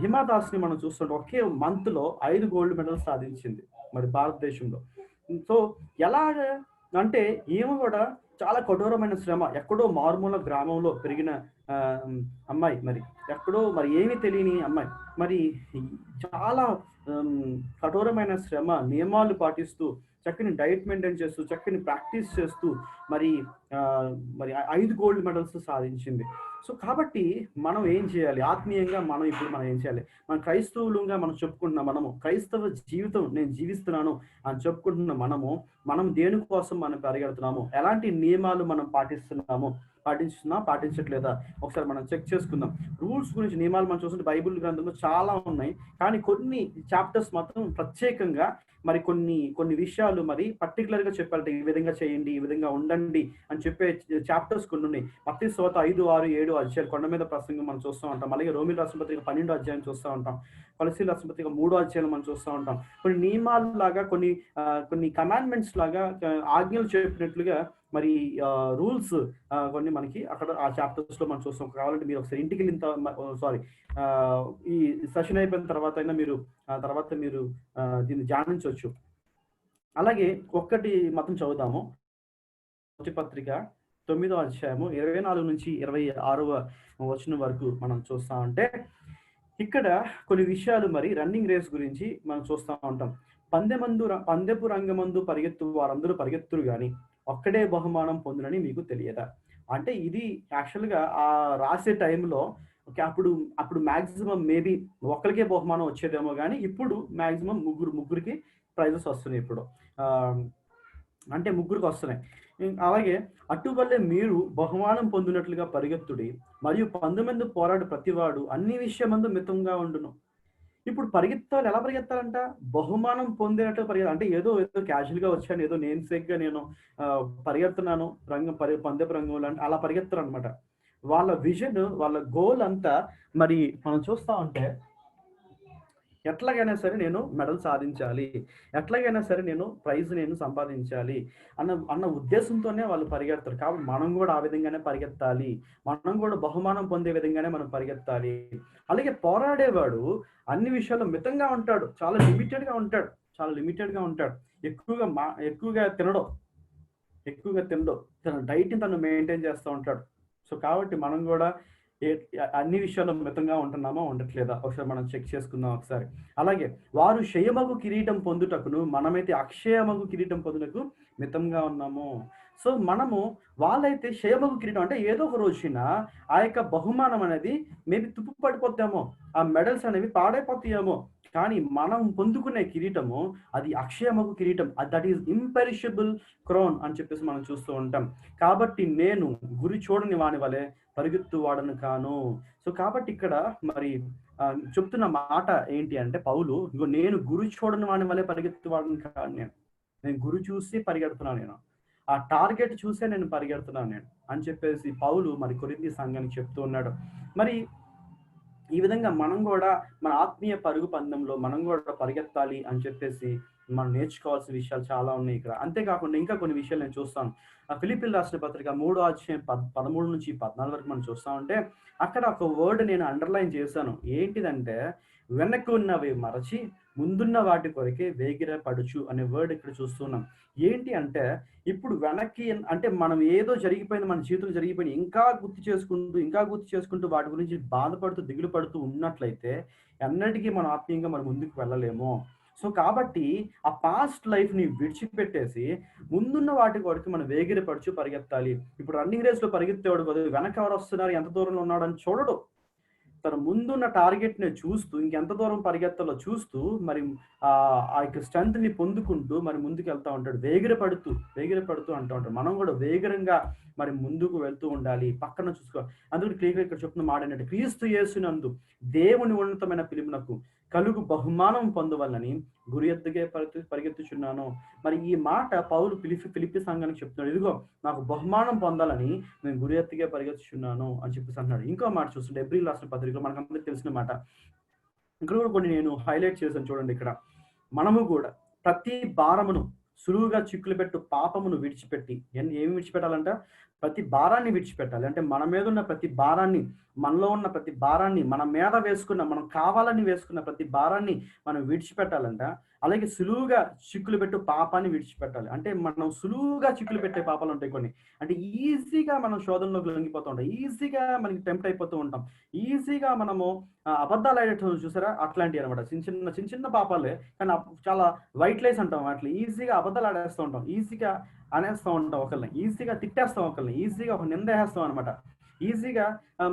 హిమా దాస్ని మనం చూస్తుంటే ఒకే మంత్లో 5 గోల్డ్ మెడల్స్ సాధించింది మరి భారతదేశంలో. సో ఎలాగ అంటే ఈమె కూడా చాలా కఠోరమైన శ్రమ. ఎక్కడో మారుమూల గ్రామంలో పెరిగిన ఆహ్, అమ్మాయి మరి. ఎక్కడో మరి ఏమీ తెలియని అమ్మాయి. మరి చాలా కఠోరమైన శ్రమ, నియమాలు పాటిస్తూ, చక్కని డైట్ మెయింటైన్ చేస్తూ, చక్కని ప్రాక్టీస్ చేస్తూ మరి ఆహ్, మరి 5 గోల్డ్ మెడల్స్ సాధించింది. సో, కాబట్టి మనం ఏం చేయాలి? ఆత్మీయంగా మనం ఏం చేయాలి? మన క్రైస్తవులుగా మనం చెప్పుకుంటున్న మనము, క్రైస్తవ జీవితం నేను జీవిస్తున్నాను అని చెప్పుకుంటున్న మనము, మనం దేనికోసం మనం పరిగెడుతున్నాము? ఎలాంటి నియమాలు మనం పాటించట్లేదా? ఒకసారి మనం చెక్ చేసుకుందాం. రూల్స్ గురించి నియమాలు మనం చూస్తుంటే బైబిల్ గ్రంథంలో చాలా ఉన్నాయి. కానీ కొన్ని చాప్టర్స్ మాత్రం ప్రత్యేకంగా మరి కొన్ని విషయాలు మరి పర్టిక్యులర్‌గా చెప్పారట. ఈ విధంగా చేయండి, ఈ విధంగా ఉండండి అని చెప్పే చాప్టర్స్ కొన్నున్నాయి. మత్తయి సువార్త 5, 6, 7 అధ్యాయాలు కొండ మీద ప్రసంగం మనం చూస్తూ ఉంటాం. అలాగే రోమీయుల రాసిన పత్రిక 12 అధ్యాయం చూస్తా ఉంటాం. కొలస్సీయుల రాసిన పత్రిక 3 అధ్యాయం మనం చూస్తా ఉంటాం. కొన్ని నియమాల్లాగా కొన్ని కమాండ్‌మెంట్స్ లాగా ఆజ్ఞలు చెప్పినట్లుగా మరి రూల్స్ కొన్ని మనకి అక్కడ ఆ చాప్టర్స్‌లో మనం చూస్తాం. కావాలంటే మీరు ఒకసారి ఇంటికెళ్ళిన సారీ ఈ సెషన్ అయిపోయిన తర్వాత అయినా మీరు తర్వాత మీరు దీన్ని ధ్యానించొచ్చు. అలాగే ఒక్కటి మాత్రం చదువుదాము. మొదటి పత్రిక 9వ అధ్యాయము 24-26వ వచనం వరకు మనం చూస్తా ఉంటే, ఇక్కడ కొన్ని విషయాలు మరి రన్నింగ్ రేస్ గురించి మనం చూస్తా ఉంటాం. పందెపు రంగమందు పరిగెత్తు వారందరూ పరిగెత్తురు గాని ఒక్కడే బహుమానం పొందునని మీకు తెలియదా? అంటే ఇది యాక్చువల్‌గా రాసే టైంలో ఓకే. అప్పుడు మాక్సిమం మేబీ ఒక్కళ్ళకే బహుమానం వచ్చేదేమో గానీ, ఇప్పుడు మాక్సిమం ముగ్గురికి ప్రైజెస్ వస్తున్నాయి ఇప్పుడు. ఆహ్, అంటే ముగ్గురికొస్తున్నాయి. అలాగే అటువల్లే మీరు బహుమానం పొందినట్లుగా పరిగెత్తుడి. మరియు పందెమందు పోరాడు ప్రతివాడు అన్ని విషయమందు మితంగా ఉండును. ఇప్పుడు పరిగెత్తాలి. ఎలా పరిగెత్తాలంట? బహుమానం పొందేటట్టు అంటే ఏదో క్యాజువల్‌గా వచ్చాను. ఏదో నేమ్‌సేక్‌గా నేను పరిగెడుతున్నాను. పందెపు రంగంలో అంటే అలా పరిగెత్తరనమాట. వాళ్ళ విజన్, వాళ్ళ గోల్ అంతా మరి మనం చూస్తా ఉంటే ఎట్లాగైనా సరే నేను మెడల్ సాధించాలి. ఎట్లాగైనా సరే నేను సంపాదించాలి అన్న ఉద్దేశంతోనే వాళ్ళు పరిగెడతారు. కాబట్టి మనం గూడా ఆ విధంగానే పరిగెత్తాలి. మనం గూడా బహుమానం పొందే విధంగానే మనం పరిగెత్తాలి. అలాగే పోరాడేవాడు అన్ని విషయాల్లో మితంగా ఉంటాడు. చాలా లిమిటెడ్‌గా ఉంటాడు. ఎక్కువగా తినడు. తన డైట్‌ని తను మెయింటైన్ చేస్తా ఉంటాడు. సో, కాబట్టి మనం గూడా ఏ అన్ని విషయాల్లో మితంగా ఉంటున్నామా? ఉండట్లేదా? ఒకసారి మనం చెక్ చేసుకుందాం ఒకసారి. అలాగే వారు క్షయమగు కిరీటం పొందుటకును, మనమైతే అక్షయమగు కిరీటం పొందుటకు మితంగా ఉన్నాము. సో, వాళ్ళైతే క్షయమగు కిరీటం అంటే ఏదో ఒక రోజున ఆ యొక్క బహుమానం అనేది మేబీ తుప్పు పడిపోద్దేమో. ఆ మెడల్స్ అనేవి పాడైపోతాయేమో. కానీ మనం పొందుకునే కిరీటము అది అక్షయమగు కిరీటం. దట్ ఈస్ ఇంపెరిషబుల్ క్రౌన్ అని చెప్పేసి మనం చూస్తూ ఉంటాం. కాబట్టి నేను గురి చూడని వాని వలె పరిగెత్తువాడను కాను. సో, కాబట్టి ఇక్కడ మరి చెప్తున్న మాట ఏంటి అంటే పౌలు, ఇగో నేను గురి చూడని వాని వలె పరిగెత్తువాడను కాను నేను. నేను గురి చూసి పరిగెడుతున్నాను నేను. ఆ టార్గెట్ చూసే నేను పరిగెడుతున్నాను నేను అని చెప్పేసి పౌలు మరి కొరింథీ సంఘానికి చెప్తూ ఉన్నాడు. మరి ఈ విధంగా మనం గూడా మన ఆత్మీయ పరుగు పందెంలో మనం గూడా పరిగెత్తాలి అని చెప్పేసి మనం నేర్చుకోవాల్సిన విషయాలు చాలా ఉన్నాయి ఇక్కడ. అంతేకాకుండా ఇంకా కొన్ని విషయాలు నేను చూస్తాను. ఫిలిప్పీయులకు రాసిన పత్రిక 3వ అధ్యాయం 13-14 వరకు మనం చూస్తా ఉంటే, అక్కడ ఒక వర్డ్ నేను అండర్‌లైన్ చేశాను. ఏంటిదంటే, వెనక్కి ఉన్నవి మరచి ముందున్న వాటి కొరకే వేగిరపడుచు అనే వర్డ్ ఇక్కడ చూస్తున్నాం. ఏంటి అంటే, ఇప్పుడు వెనక్కి అంటే మనం ఏదో జరిగిపోయింది, మన జీవితంలో జరిగిపోయింది ఇంకా గుర్తు చేసుకుంటూ వాటి గురించి బాధపడుతూ, దిగులు పడుతూ ఉన్నట్లయితే ఎన్నటికీ మనం ఆత్మీయంగా మనం ముందుకు వెళ్ళలేము. సో, కాబట్టి ఆ పాస్ట్ లైఫ్‌ని విడిచిపెట్టేసి ముందున్న వాటి వరకు మనం వేగిరపడుచు పరిగెత్తాలి. ఇప్పుడు రన్నింగ్ రేస్‌లో పరిగెత్తేవాడు బదులు వెనక ఎవరొస్తున్నారు, ఎంత దూరంలో ఉన్నాడని చూడడు. తన ముందున్న టార్గెట్‌ని చూస్తూ, ఇంకెంత దూరం పరిగెత్తాలో చూస్తూ, మరి ఆ యొక్క స్ట్రెంగ్త్‌ని పొందుకుంటూ మరి ముందుకెళ్తా ఉంటాడు. వేగిరపడుతూ అంటూ ఉంటాడు. మనం కూడా వేగరంగా మరి ముందుకు వెళ్తూ ఉండాలి. పక్కన అందుకే క్లియర్‌గా ఇక్కడ చెప్తున్న మాట ఏంటంటే, క్రీస్తు యేసునందు దేవుని ఉన్నతమైన పిలుపునకు కలుగు బహుమానం పొందవలనని గురి ఎత్తుగే పరిగెత్తుచున్నాను. మరి ఈ మాట పౌలు ఫిలిప్పి సంఘానికి చెప్తున్నాడు. ఇదిగో నాకు బహుమానం పొందాలని నేను గురి ఎత్తుగే పరిగెత్తుచున్నాను అని చెప్పేసి అంటున్నాడు. ఇంకో మాట చూస్తుంటే హెబ్రీయులకు రాసిన పత్రికలో మనకందరికి తెలిసిన మాట. ఇక్కడ కూడా కొన్ని నేను హైలైట్ చేశాను చూడండి ఇక్కడ. మనము కూడా ప్రతి భారమును సులువుగా చిక్కులు పెట్టు పాపమును విడిచిపెట్టి ఏమి విడిచిపెట్టాలంట? ప్రతి భారాన్ని విడిచిపెట్టాలి. అంటే మన మీద ఉన్న ప్రతి భారాన్ని, మనలో ఉన్న ప్రతి భారాన్ని, మన మీద వేసుకున్న, మనం కావాలని వేసుకున్న ప్రతి భారాన్ని మనం విడిచిపెట్టాలంట. అలాగే సులువుగా చిక్కులు పెట్టు పాపాన్ని విడిచిపెట్టాలి. అంటే మనం సులువుగా చిక్కులు పెట్టే పాపాలుంటాయి కొన్ని. అంటే ఈజీగా మనం శోధనలోకి లొంగిపోతూ ఉంటాం. ఈజీగా మనకి టెంప్ట్ అయిపోతూ ఉంటాం. ఈజీగా మనము అబద్ధాలు ఆడేటోళ్ళు చూసారా? అట్లాంటియనమాట. చిన్న చిన్న పాపాలే. కానీ చాలా వైట్ లైస్ అంటాం వాటిని. ఈజీగా అబద్ధాలు ఆడేస్తూ ఉంటాం. ఈజీగా అనేస్తూ ఉంటాం ఒకళ్ళని. ఈజీగా తిట్టేస్తాం ఒకళ్ళని. ఈజీగా ఒక నిందేసేస్తాం అనమాట. ఈజీగా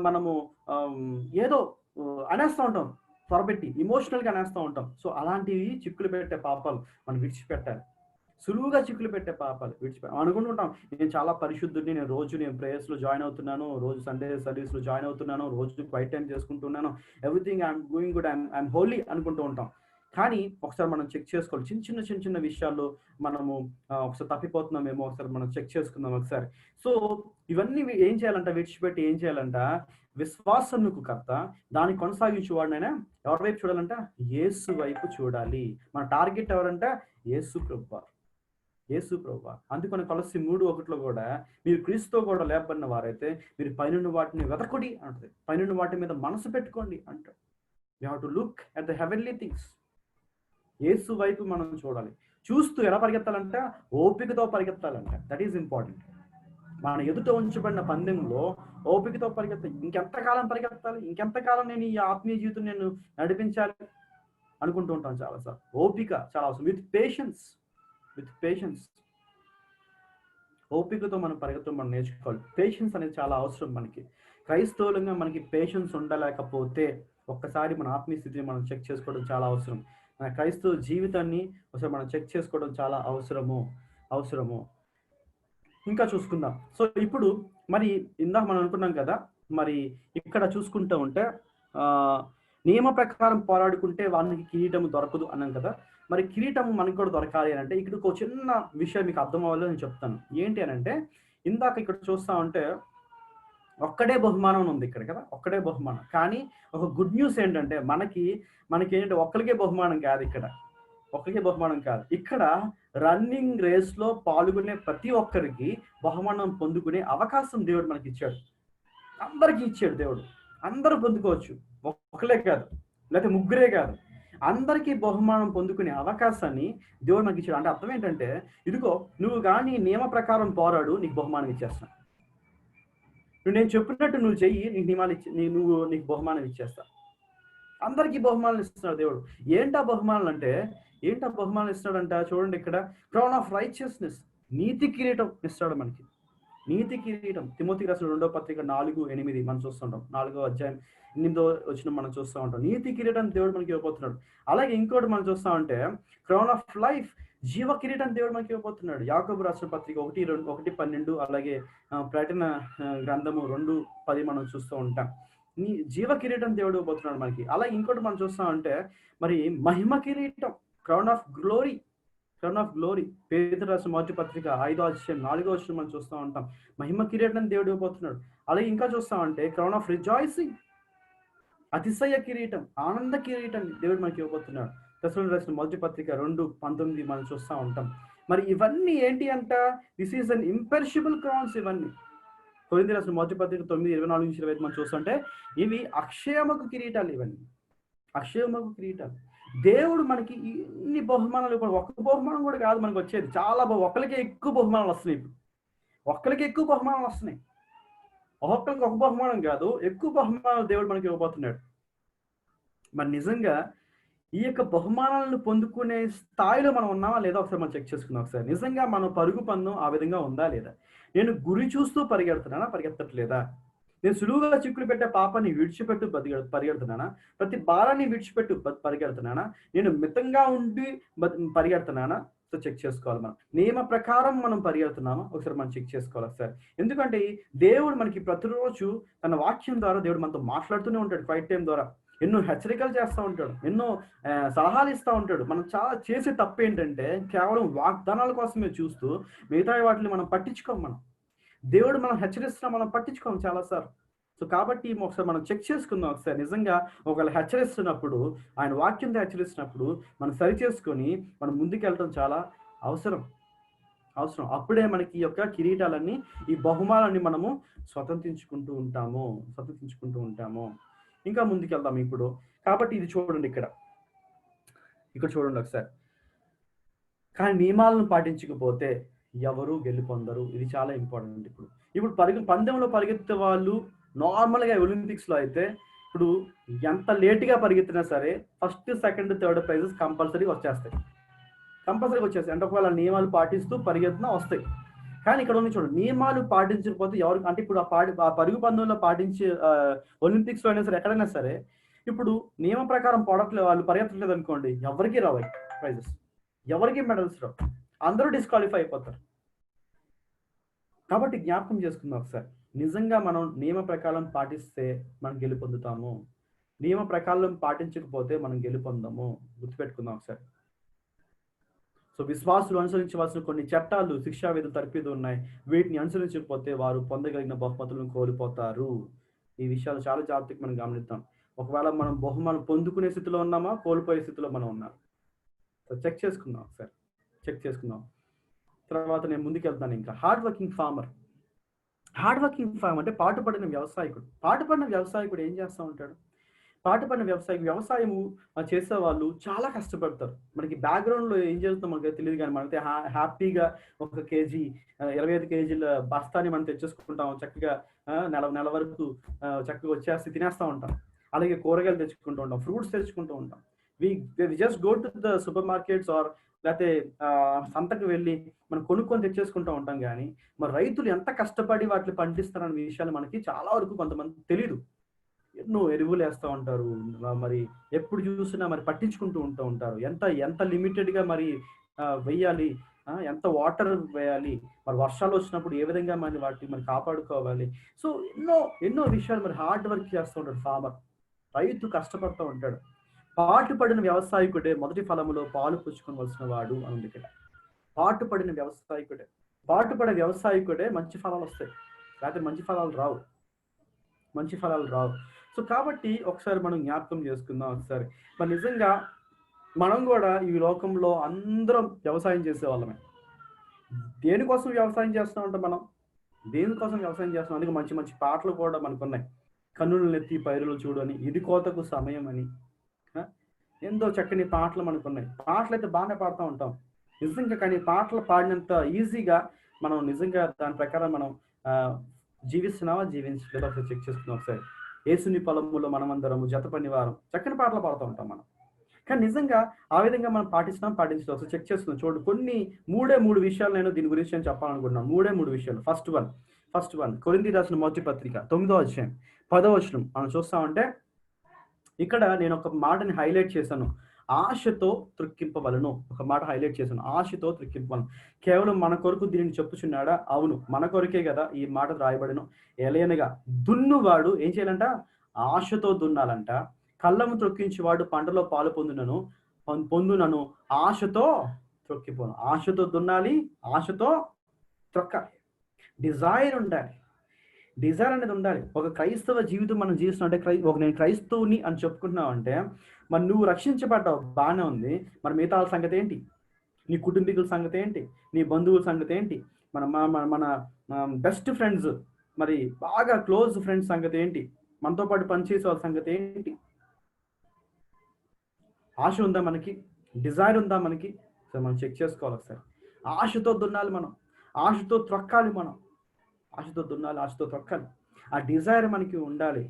మనము ఏదో అనేస్తూ ఉంటాం. త్వరపెట్టి ఎమోషనల్‌గా అనేస్తూ ఉంటాం. సో, అలాంటివి చిక్కులు పెట్టే పాపాలు మనం విడిచిపెట్టాలి. సులువుగా చిక్కులు పెట్టే పాపాలు అనుకుంటుంటాం. నేను చాలా పరిశుద్ధుడిని. నేను ప్రేయర్స్‌లో జాయిన్ అవుతున్నాను. రోజు సండే సర్వీస్‌లో జాయిన్ అవుతున్నాను. రోజు క్వైట్ టైమ్ చేసుకుంటున్నాను. Everything I'm doing good. I'm holy అనుకుంటూ ఉంటాం. కానీ ఒకసారి మనం చెక్ చేసుకోవాలి. చిన్న విషయాల్లో మనము ఒకసారి తప్పిపోతున్నామేమో ఒకసారి మనం చెక్ చేసుకుందాం ఒకసారి. సో, ఇవన్నీ ఏం చేయాలంట, విడిచిపెట్టి ఏం చేయాలంట, విశ్వాసమునకు కర్త, దాన్ని కొనసాగించేవాడినైనా ఎవరి వైపు చూడాలంట? యేసు వైపు చూడాలి. మన టార్గెట్ ఎవరంట? యేసు ప్రభువారు. యేసు ప్రభువారు. అందుకని కొలస్సీ 3:1 కూడా మీరు క్రీస్తుతో కూడా లేపబడిన వారైతే మీరు పైనున్న వాటిని వెతకుడి అంటది. పైనున్న వాటి మీద మనసు పెట్టుకోండి అంటాడు. You have to look at the heavenly things. Yesu వైపు మనం చూడాలి. చూస్తూ ఎలా పరిగెత్తాలంట? ఓపికతో పరిగెత్తాలంట. That is important. మన ఎదుట ఉంచబడిన పందెంలో ఓపికతో పరిగెత్తాలి. ఇంకెంతకాలం పరిగెత్తాలి? ఇంకెంతకాలం నేను ఈ ఆత్మీయ జీవితం నేను నడిపించాలి అనుకుంటూ ఉంటాం చాలాసార్లు. ఓపిక చాలా అవసరం. విత్ పేషెన్స్ ఓపికతో మనం పరిగెత్తడం మనం నేర్చుకోవాలి. పేషెన్స్ అనేది చాలా అవసరం మనకి. క్రైస్తవులంగా మనకి పేషెన్స్ ఉండలేకపోతే ఒక్కసారి మన ఆత్మీయ స్థితిని మనం చెక్ చేసుకోవడం చాలా అవసరం. మన క్రైస్తవ జీవితాన్ని ఒకసారి మనం చెక్ చేసుకోవడం చాలా అవసరము. ఇంకా చూసుకుందాం. సో, ఇప్పుడు మరి ఇందాక మనం అనుకున్నాం కదా, మరి ఇక్కడ చూసుకుంటూ ఉంటే నియమ ప్రకారం పోరాడుకుంటే వానికి కిరీటం దొరకదు అన్నాం కదా. మరి కిరీటం మనకు కూడా దొరకాలి అని అంటే ఇక్కడ ఒక చిన్న విషయం మీకు అర్థం అవ్వాలో నేను చెప్తాను. ఏంటి అని అంటే, ఇందాక ఇక్కడ చూస్తా ఉంటే ఒక్కడే బహుమానం ఉంది ఇక్కడ కదా, ఒక్కడే బహుమానం. కానీ ఒక గుడ్ న్యూస్ ఏంటంటే మనకి ఏంటంటే ఒక్కరికే బహుమానం కాదు ఇక్కడ. ఒక్కరికే బహుమానం కాదు. ఇక్కడ రన్నింగ్ రేస్ లో పాల్గొనే ప్రతి ఒక్కరికి బహుమానం పొందుకునే అవకాశం దేవుడు మనకి ఇచ్చాడు. అందరికీ ఇచ్చాడు దేవుడు. అందరూ పొందుకోవచ్చు. ఒక్కలే కాదు, లేకపోతే ముగ్గురే కాదు, అందరికీ బహుమానం పొందుకునే అవకాశాన్ని దేవుడు మనకి ఇచ్చాడు. అంటే అర్థం ఏంటంటే, ఇదిగో నువ్వు కానీ నియమ ప్రకారం పోరాడు, నీకు బహుమానం ఇచ్చేస్తాను. నేను చెప్పినట్టు నువ్వు చెయ్యి, నీకు నియమాలు నీకు బహుమానం ఇచ్చేస్తా. అందరికీ బహుమానాలు ఇస్తున్నాడు దేవుడు. ఏంటా బహుమానాలు ఇస్తున్నాడంట? చూడండి, ఇక్కడ క్రౌన్ ఆఫ్ రైచియస్నెస్, నీతి కిరీటం ఇస్తాడు మనకి. నీతి కిరీటం. తిమోతికి రాసిన 2వ పత్రిక 4:8 మనం చూస్తుంటాం. 4వ అధ్యాయం 8వ వచనం మనం చూస్తూ ఉంటాం. నీతి కిరీటం దేవుడు మనకి ఇవ్వబోతున్నాడు. అలాగే ఇంకోటి మనం చూస్తా ఉంటే క్రౌన్ ఆఫ్ లైఫ్, జీవ కిరీటం దేవుడు మనకి ఇవ్వబోతున్నాడు. యాకోబు రాసిన పత్రిక 1:12, అలాగే ప్రకటన గ్రంథము 2:10 మనం చూస్తూ ఉంటాం. జీవ కిరీటం దేవుడు ఇవ్వబోతున్నాడు మనకి. అలాగే ఇంకోటి మనం చూస్తా ఉంటే మరి మహిమ కిరీటం, క్రౌన్ ఆఫ్ గ్లోరీ. పేతురు రాసిన మొదటి పత్రిక 5వ అధ్యాయం 4వ వచనం మనం చూస్తూ ఉంటాం. మహిమ కిరీటం దేవుడు ఇవ్వబోతున్నాడు. అలాగే ఇంకా చూస్తా ఉంటే క్రౌన్ ఆఫ్ రిజాయిసింగ్, అతిశయ కిరీటం, ఆనంద కిరీటం దేవుడు మనకి ఇవ్వబోతున్నాడు. తెస్సలోనికీయులకు రాసిన మొదటి పత్రిక 2:19 మనం చూస్తూ ఉంటాం. మరి ఇవన్నీ ఏంటి అంట? This is an imperishable crowns. ఇవన్నీ కొరింథీయులకు రాసిన మొదటి పత్రిక 9:24-25 మనం చూస్తుంటే ఇవి అక్షయమగు కిరీటాలు. ఇవన్నీ అక్షయమగు కిరీటాలు. దేవుడు మనకి ఇన్ని బహుమానాలు, ఒక్క బహుమానం కూడా కాదు మనకు వచ్చేది, చాలా ఒకరికే ఎక్కువ బహుమానాలు వస్తున్నాయి. ఇప్పుడు ఒక్కరికి ఎక్కువ బహుమానాలు వస్తున్నాయి. ఒక్కొక్కరికి ఒక బహుమానం కాదు, ఎక్కువ బహుమానాలు దేవుడు మనకి ఇవ్వబోతున్నాడు. మరి నిజంగా ఈ యొక్క బహుమానాలను పొందుకునే స్థాయిలో మనం ఉన్నామా లేదా ఒకసారి మనం చెక్ చేసుకుందాం. ఒకసారి నిజంగా మన పరుగు పందెం ఆ విధంగా ఉందా లేదా? నేను గురి చూస్తూ పరిగెడుతున్నానా? నేను సులువుగా చిక్కులు పెట్టే పాపాన్ని విడిచిపెట్టు పరిగెడుతున్నానా? ప్రతి భారాన్ని విడిచిపెట్టు పరిగెడుతున్నానా? నేను మితంగా ఉండి పరిగెడుతున్నానా? సో చెక్ చేసుకోవాలి. మనం నియమ ప్రకారం మనం పరిగెడుతున్నామా ఒకసారి మనం చెక్ చేసుకోవాలి ఒకసారి. ఎందుకంటే దేవుడు మనకి ప్రతిరోజు తన వాక్యం ద్వారా దేవుడు మనతో మాట్లాడుతూనే ఉంటాడు. క్వైట్ టైం ద్వారా ఎన్నో హెచ్చరికలు చేస్తూ ఉంటాడు, ఎన్నో సలహాలు ఇస్తూ ఉంటాడు. మనం చాలా చేసే తప్పు ఏంటంటే కేవలం వాగ్దానాల కోసమే చూస్తూ మిగతా వాటిని మనం పట్టించుకోం. దేవుడు మనం హెచ్చరిస్తున్నా మనం పట్టించుకోం చాలాసార్లు. సో కాబట్టి ఒకసారి మనం చెక్ చేసుకుందాం ఒకసారి. నిజంగా ఒకవేళ హెచ్చరిస్తున్నప్పుడు, ఆయన వాక్యంతో హెచ్చరిస్తున్నప్పుడు మనం సరి చేసుకొని మనం ముందుకు వెళ్ళడం చాలా అవసరం. అవసరం. అప్పుడే మనకి ఈ యొక్క కిరీటాలన్నీ, ఈ బహుమానాన్ని మనము స్వతంత్రించుకుంటూ ఉంటాము. ఇంకా ముందుకెళ్దాం ఇప్పుడు. కాబట్టి ఇది చూడండి ఇక్కడ. ఇక్కడ చూడండి ఒకసారి. కానీ నియమాలను పాటించకపోతే ఎవరు గెలుపొందరు. ఇది చాలా ఇంపార్టెంట్ ఇప్పుడు. ఇప్పుడు పందెంలో పరిగెత్తే వాళ్ళు నార్మల్‌గా ఒలింపిక్స్‌లో అయితే ఇప్పుడు ఎంత లేట్‌గా పరిగెత్తినా సరే ఫస్ట్, సెకండ్, థర్డ్ ప్రైజెస్ కంపల్సరీగా వచ్చేస్తాయి. అంటే ఒకవేళ నియమాలు పాటిస్తూ పరిగెత్తినా వస్తాయి. కానీ ఇక్కడ ఉంది చూడండి, నియమాలు పాటించకపోతే ఎవరు అంటే ఇప్పుడు ఆ పరుగు పందెంలో పాటించే ఒలింపిక్స్‌లో అయినా సరే ఎక్కడైనా సరే ఇప్పుడు నియమం ప్రకారం వాళ్ళు పరిగెత్తట్లేదు అనుకోండి, ఎవరికీ రావు ప్రైజెస్. ఎవరికి మెడల్స్ రావు. అందరూ డిస్క్వాలిఫై అయిపోతారు. కాబట్టి జ్ఞాపకం చేసుకుందాం ఒకసారి. నిజంగా మనం నియమ ప్రకారం పాటిస్తే మనం గెలుపొందుతాము. నియమ ప్రకారం పాటించకపోతే మనం గెలుపొందము. గుర్తుపెట్టుకుందాం ఒకసారి. సో విశ్వాసులు అనుసరించవలసిన కొన్ని చట్టాలు, శిక్షా విధులు, తర్ఫీదు ఉన్నాయి. వీటిని అనుసరించకపోతే వారు పొందగలిగిన బహుమతులను కోల్పోతారు. ఈ విషయాలు చాలా జాగ్రత్తగా మనం గమనిద్దాం. ఒకవేళ మనం బహుమానం పొందుకునే స్థితిలో ఉన్నామా, కోల్పోయే స్థితిలో మనం ఉన్నాం. సో చెక్ చేసుకుందాం ఒకసారి. తర్వాత నేను ముందుకెళ్తాను. ఇంకా హార్డ్ వర్కింగ్ ఫార్మర్ అంటే పాటుపడిన వ్యవసాయకుడు ఏం చేస్తూ ఉంటాడు? వ్యవసాయము చేసే వాళ్ళు చాలా కష్టపడతారు. మనకి బ్యాక్గ్రౌండ్లో ఏం జరుగుతుందో మనకి తెలియదు, కానీ మనకి హ్యాపీగా 1 కేజీ 25 కేజీల బస్తాని మనం తెచ్చేసుకుంటాం. చక్కగా నెల వరకు చక్కగా వచ్చేసి తినేస్తూ ఉంటాం. అలాగే కూరగాయలు తెచ్చుకుంటూ ఉంటాం, ఫ్రూట్స్ తెచ్చుకుంటూ ఉంటాం. We just go to the supermarkets or లేకపోతే సంతకు వెళ్ళి మనం కొనుక్కొని తెచ్చేసుకుంటూ ఉంటాం. కానీ మరి రైతులు ఎంత కష్టపడి వాటిని పండిస్తారన్న విషయాలు మనకి చాలా వరకు కొంతమంది తెలియదు. ఎన్నో ఎరువులు వేస్తూ ఉంటారు, మరి ఎప్పుడు చూసినా మరి పట్టించుకుంటూ ఉంటారు. ఎంత లిమిటెడ్గా మరి వెయ్యాలి, ఎంత వాటర్ వేయాలి, మరి వర్షాలు వచ్చినప్పుడు ఏ విధంగా వాటిని మరి కాపాడుకోవాలి. సో ఎన్నో విషయాలు మరి హార్డ్ వర్క్ చేస్తూ ఉంటాడు ఫార్మర్. రైతు కష్టపడుతూ ఉంటాడు. పాటుపడిన వ్యవసాయకుడే మొదటి ఫలములో పాలు పుచ్చుకోవలసిన వాడు అని ఉంది ఇక్కడ. పాటుపడిన వ్యవసాయకుడే మంచి ఫలాలు వస్తాయి, లేకపోతే మంచి ఫలాలు రావు. సో కాబట్టి ఒకసారి మనం జ్ఞాపకం చేసుకుందాం ఒకసారి. మరి నిజంగా మనం కూడా ఈ లోకంలో అందరం వ్యవసాయం చేసేవాళ్ళమే. దేనికోసం వ్యవసాయం చేస్తూ ఉంటాం మనం? అందుకే మంచి మంచి పాటలు కూడా మనకు ఉన్నాయి. కన్నులు నెత్తి పైరులు చూడు అని, ఇది కోతకు సమయం అని, ఎంతో చక్కని పాటలు మనకున్నాయి. పాటలు అయితే బాగానే పాడుతూ ఉంటాం నిజంగా. కానీ పాటలు పాడినంత ఈజీగా మనం నిజంగా దాని ప్రకారం మనం జీవిస్తున్నావా, జీవించలేదా ఒకసారి చెక్ చేసుకున్నాం ఒకసారి. యేసుని పొలములో మనమందరము జతపని వారం, చక్కని పాటలు పాడుతూ ఉంటాం మనం. కానీ నిజంగా ఆ విధంగా మనం పాటించడం ఒకసారి చెక్ చేసుకున్నాం. చూడండి, మూడు విషయాలు నేను దీని గురించి నేను చెప్పాలనుకుంటున్నాను. మూడు విషయాలు. ఫస్ట్ వన్ కొరింథీ రాసిన మొదటి పత్రిక 9వ అధ్యాయం 10వ వచనం మనం చూస్తామంటే ఇక్కడ నేను ఒక మాటని హైలైట్ చేశాను. ఆశతో త్రొక్కింపవలను. ఒక మాట హైలైట్ చేశాను, ఆశతో త్రొక్కింపవలను. కేవలం మన కొరకు దీనిని చెప్పుచున్నాడా? అవును, మన కొరకే కదా ఈ మాట రాయబడిన. ఎలయనగా దున్నువాడు ఏం చేయాలంట? ఆశతో దున్నాలంట. కళ్ళము త్రొక్కించేవాడు పంటలో పాలు పొందునను ఆశతో త్రొక్కిపోను. ఆశతో దున్నాలి, ఆశతో త్రొక్కాలి. డిజైర్ అనేది ఉండాలి. ఒక క్రైస్తవ జీవితం మనం జీవిస్తున్నట్టే నేను క్రైస్తవుని అని చెప్పుకుంటున్నావు అంటే మరి నువ్వు రక్షించబడ్డావు, బాగానే ఉంది. మరి మిగతా సంగతి ఏంటి? నీ కుటుంబీకుల సంగతి ఏంటి? నీ బంధువుల సంగతి ఏంటి? మన బెస్ట్ ఫ్రెండ్స్, మరి బాగా క్లోజ్ ఫ్రెండ్స్ సంగతి ఏంటి? మనతో పాటు పనిచేసే వాళ్ళ సంగతి ఏంటి? ఆశ ఉందా మనకి? డిజైర్ ఉందా మనకి? సరే మనం చెక్ చేసుకోవాలి ఒకసారి. ఆశతో దున్నాలి మనం, ఆశతో త్రొక్కాలి మనం. ఆశతో దున్నాలి, ఆశతో త్రొక్కాలి. ఆ డిజైర్ మనకి ఉండాలి.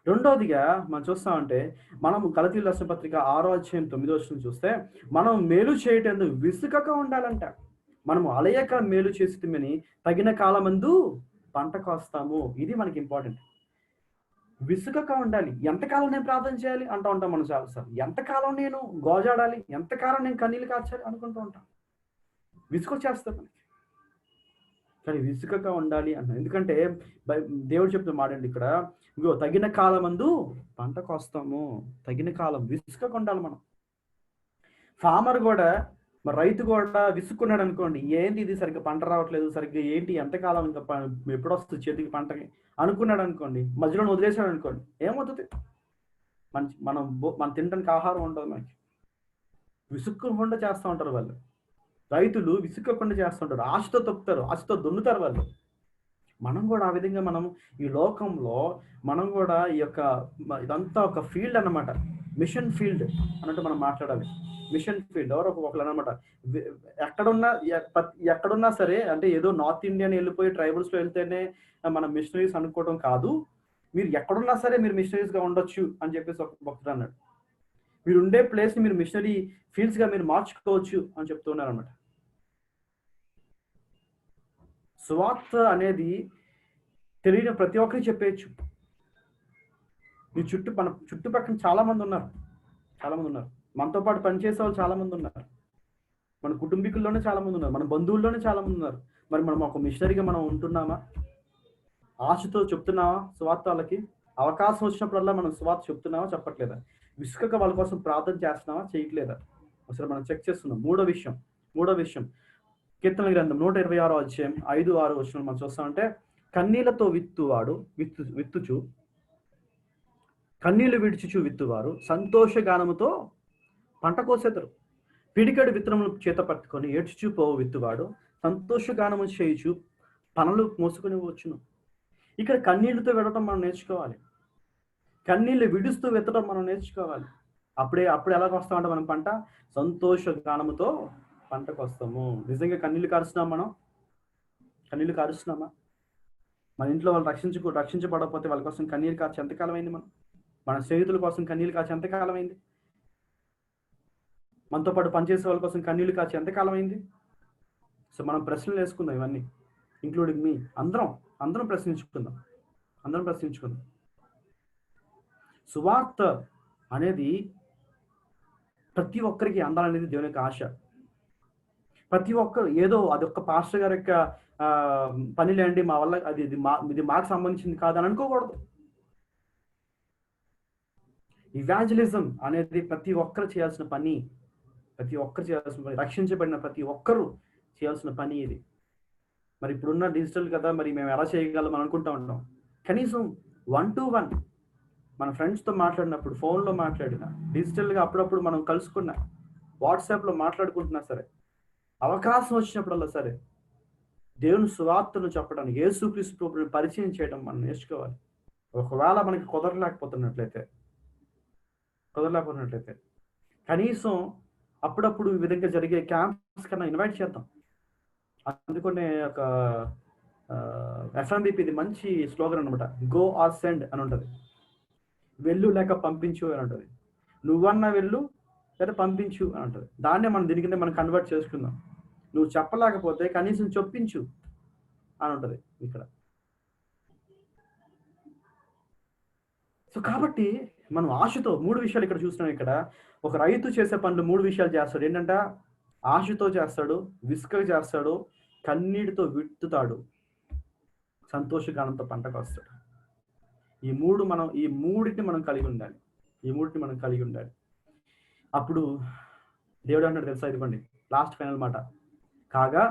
రెండోదిగా మనం చూస్తామంటే మనం గలతీయుల రాసిన పత్రిక 6వ అధ్యాయం 9వ వచనం చూస్తే మనం మేలు చేయటం విసుకక ఉండాలంట. మనము అలయక మేలు చేసిమని తగిన కాలమందు పంట కోస్తాము. ఇది మనకి ఇంపార్టెంట్. విసుకక ఉండాలి. ఎంతకాలం నేను ప్రార్థన చేయాలి అంటూ ఉంటాం మనం చాలాసార్లు. ఎంతకాలం నేను గోజాడాలి, ఎంతకాలం నేను కన్నీళ్ళు కార్చాలి అనుకుంటూ ఉంటాం. విసుకొచ్చేస్తాం మనకి. కానీ విసుకగా ఉండాలి అన్న. ఎందుకంటే దేవుడు చెప్తున్న మాట అండి ఇక్కడ, ఇగో తగిన కాలమందు పంట కోస్తాము. తగిన కాలం విసుకగా ఉండాలి మనం. ఫార్మర్ కూడా, మరి రైతు కూడా విసుక్కున్నాడు అనుకోండి, ఏంటి ఇది సరిగ్గా పంట రావట్లేదు, సరిగ్గా ఏంటి ఎంతకాలం ఇంకా ఎప్పుడు వస్తుంది చేతికి పంటకి అనుకున్నాడు అనుకోండి, మధ్యలో వదిలేశాడు అనుకోండి, ఏమవుతుంది? మనం తినడానికి ఆహారం ఉండదు మనకి. విసుక్కుండా చేస్తూ ఉంటారు వాళ్ళు. రైతులు విసుక్కోకుండా చేస్తుంటారు, ఆశతో తొక్కుతారు, ఆశతో దున్నుతారు వాళ్ళు. మనం కూడా ఆ విధంగా మనం ఈ లోకంలో మనం కూడా ఈ యొక్క ఇదంతా ఒక ఫీల్డ్ అన్నమాట. మిషన్ ఫీల్డ్ అన్నట్టు మనం మాట్లాడాలి. మిషన్ ఫీల్డ్ ఎవరో ఒకళ్ళు అనమాట. ఎక్కడున్నా ఎక్కడున్నా సరే, అంటే ఏదో నార్త్ ఇండియన్ వెళ్ళిపోయి ట్రైబల్స్లో వెళ్తేనే మనం మిషనరీస్ అనుకోవడం కాదు. మీరు ఎక్కడున్నా సరే మీరు మిషనరీస్గా ఉండొచ్చు అని చెప్పేసి ఒక భక్తుడు అన్నాడు. మీరు ఉండే ప్లేస్ని మీరు మిషనరీ ఫీల్డ్స్గా మీరు మార్చుకోవచ్చు అని చెప్తున్నారు అనమాట. సువార్త అనేది తెలియని ప్రతి ఒక్కరికి చెప్పేయచ్చు. మీ మన చుట్టుపక్కల చాలా మంది ఉన్నారు. మనతో పాటు పనిచేసే వాళ్ళు చాలా మంది ఉన్నారు. మన కుటుంబీకుల్లోనే చాలా మంది ఉన్నారు. మన బంధువుల్లోనే చాలా మంది ఉన్నారు. మరి మనం ఒక మిషనరీగా మనం ఉంటున్నామా? ఆశతో చెప్తున్నావా సువార్త వాళ్ళకి? అవకాశం వచ్చినప్పుడల్లా మనం సువార్త చెప్తున్నావా, చెప్పట్లేదా? విసుకక వాళ్ళ కోసం ప్రార్థన చేస్తున్నావా, చేయట్లేదా? అసలు మనం చెక్ చేస్తున్నాం. మూడో విషయం కీర్తన గ్రంథం 126 అధ్యాయం 5-6 వచనం మనం చూస్తామంటే, కన్నీళ్లతో విత్తుచు కన్నీళ్లు విడిచుచు విత్తువారు సంతోషగానముతో పంట కోసేతరు. పిడికెడు విత్తనములు చేత పట్టుకొని ఏడ్చుచూ పోవు విత్తువాడు సంతోషగానము చేయుచు పనులు మోసుకొని వచ్చును. ఇక్కడ కన్నీళ్లతో విడటం మనం నేర్చుకోవాలి. కన్నీళ్లు విడుస్తూ విత్తడం మనం నేర్చుకోవాలి. అప్పుడు ఎలాగ వస్తామంటే మనం పంట సంతోషగానముతో పంటకు వస్తాము. నిజంగా కన్నీళ్లు కారుస్తున్నామా? మన ఇంట్లో వాళ్ళు రక్షించబడకపోతే వాళ్ళ కోసం కన్నీరు కార్చి ఎంతకాలం అయింది? మన స్నేహితుల కోసం కన్నీళ్ళు కాచి ఎంతకాలం అయింది? మనతో పాటు పనిచేసే వాళ్ళ కోసం కన్నీళ్ళు కాచి ఎంతకాలం అయింది? సో మనం ప్రశ్నలు వేసుకుందాం, ఇవన్నీ ఇంక్లూడింగ్ మీ. అందరం ప్రశ్నించుకుందాం. సువార్త అనేది ప్రతి ఒక్కరికి అందాలనేది దేవుని యొక్క ఆశ. ప్రతి ఒక్కరు ఏదో అదొక్క పాస్టర్ గారి యొక్క పనిలేండి, మా వల్ల ఇది మాకు సంబంధించింది కాదని అనుకోకూడదు. ఇవాంజలిజం అనేది ప్రతి ఒక్కరు చేయాల్సిన పని. రక్షించబడిన ప్రతి ఒక్కరూ చేయాల్సిన పని ఇది. మరి ఇప్పుడున్న డిజిటల్ కదా, మరి మేము ఎలా చేయగలం అనుకుంటా ఉంటాం. కనీసం 1-to-1 మన ఫ్రెండ్స్తో మాట్లాడినప్పుడు, ఫోన్లో మాట్లాడినా, డిజిటల్గా అప్పుడప్పుడు మనం కలుసుకున్నా, వాట్సాప్లో మాట్లాడుకుంటున్నా సరే, అవకాశం వచ్చినప్పుడల్లా సరే దేవుని సువార్తను చెప్పడానికి, యేసుక్రీస్తు ప్రభువుని పరిచయం చేయడం మనం నేర్చుకోవాలి. ఒకవేళ మనకి కుదరలేకపోతున్నట్లయితే కనీసం అప్పుడప్పుడు ఈ విధంగా జరిగే క్యాంప్స్ కన్నా ఇన్వైట్ చేద్దాం. అందుకనే ఒక FMBP ఇది మంచి స్లోగన్ అనమాట. గో ఆర్ సెండ్ అని ఉంటుంది. వెళ్ళు లేక పంపించు అని ఉంటుంది. నువ్వన్నా వెళ్ళు లేదా పంపించు అని ఉంటుంది. దాన్నే మనం దీని కింద మనం కన్వర్ట్ చేసుకుందాం. నువ్వు చెప్పలేకపోతే కనీసం చొప్పించు అని ఉంటుంది ఇక్కడ. సో కాబట్టి మనం ఆశతో 3 విషయాలు ఇక్కడ చూస్తున్నాం. ఇక్కడ ఒక రైతు చేసే పనులు 3 విషయాలు చేస్తాడు. ఏంటంటే ఆశతో చేస్తాడు, విసుక చేస్తాడు, కన్నీటితో విత్తుతాడు, సంతోషగానంతో పంటకు వస్తాడు. ఈ మూడింటిని మనం కలిగి ఉండాలి. అప్పుడు దేవుడు అంటాడు తెలుసా, ఇదిగోండి లాస్ట్ ఫైనల్ మాట. కాగా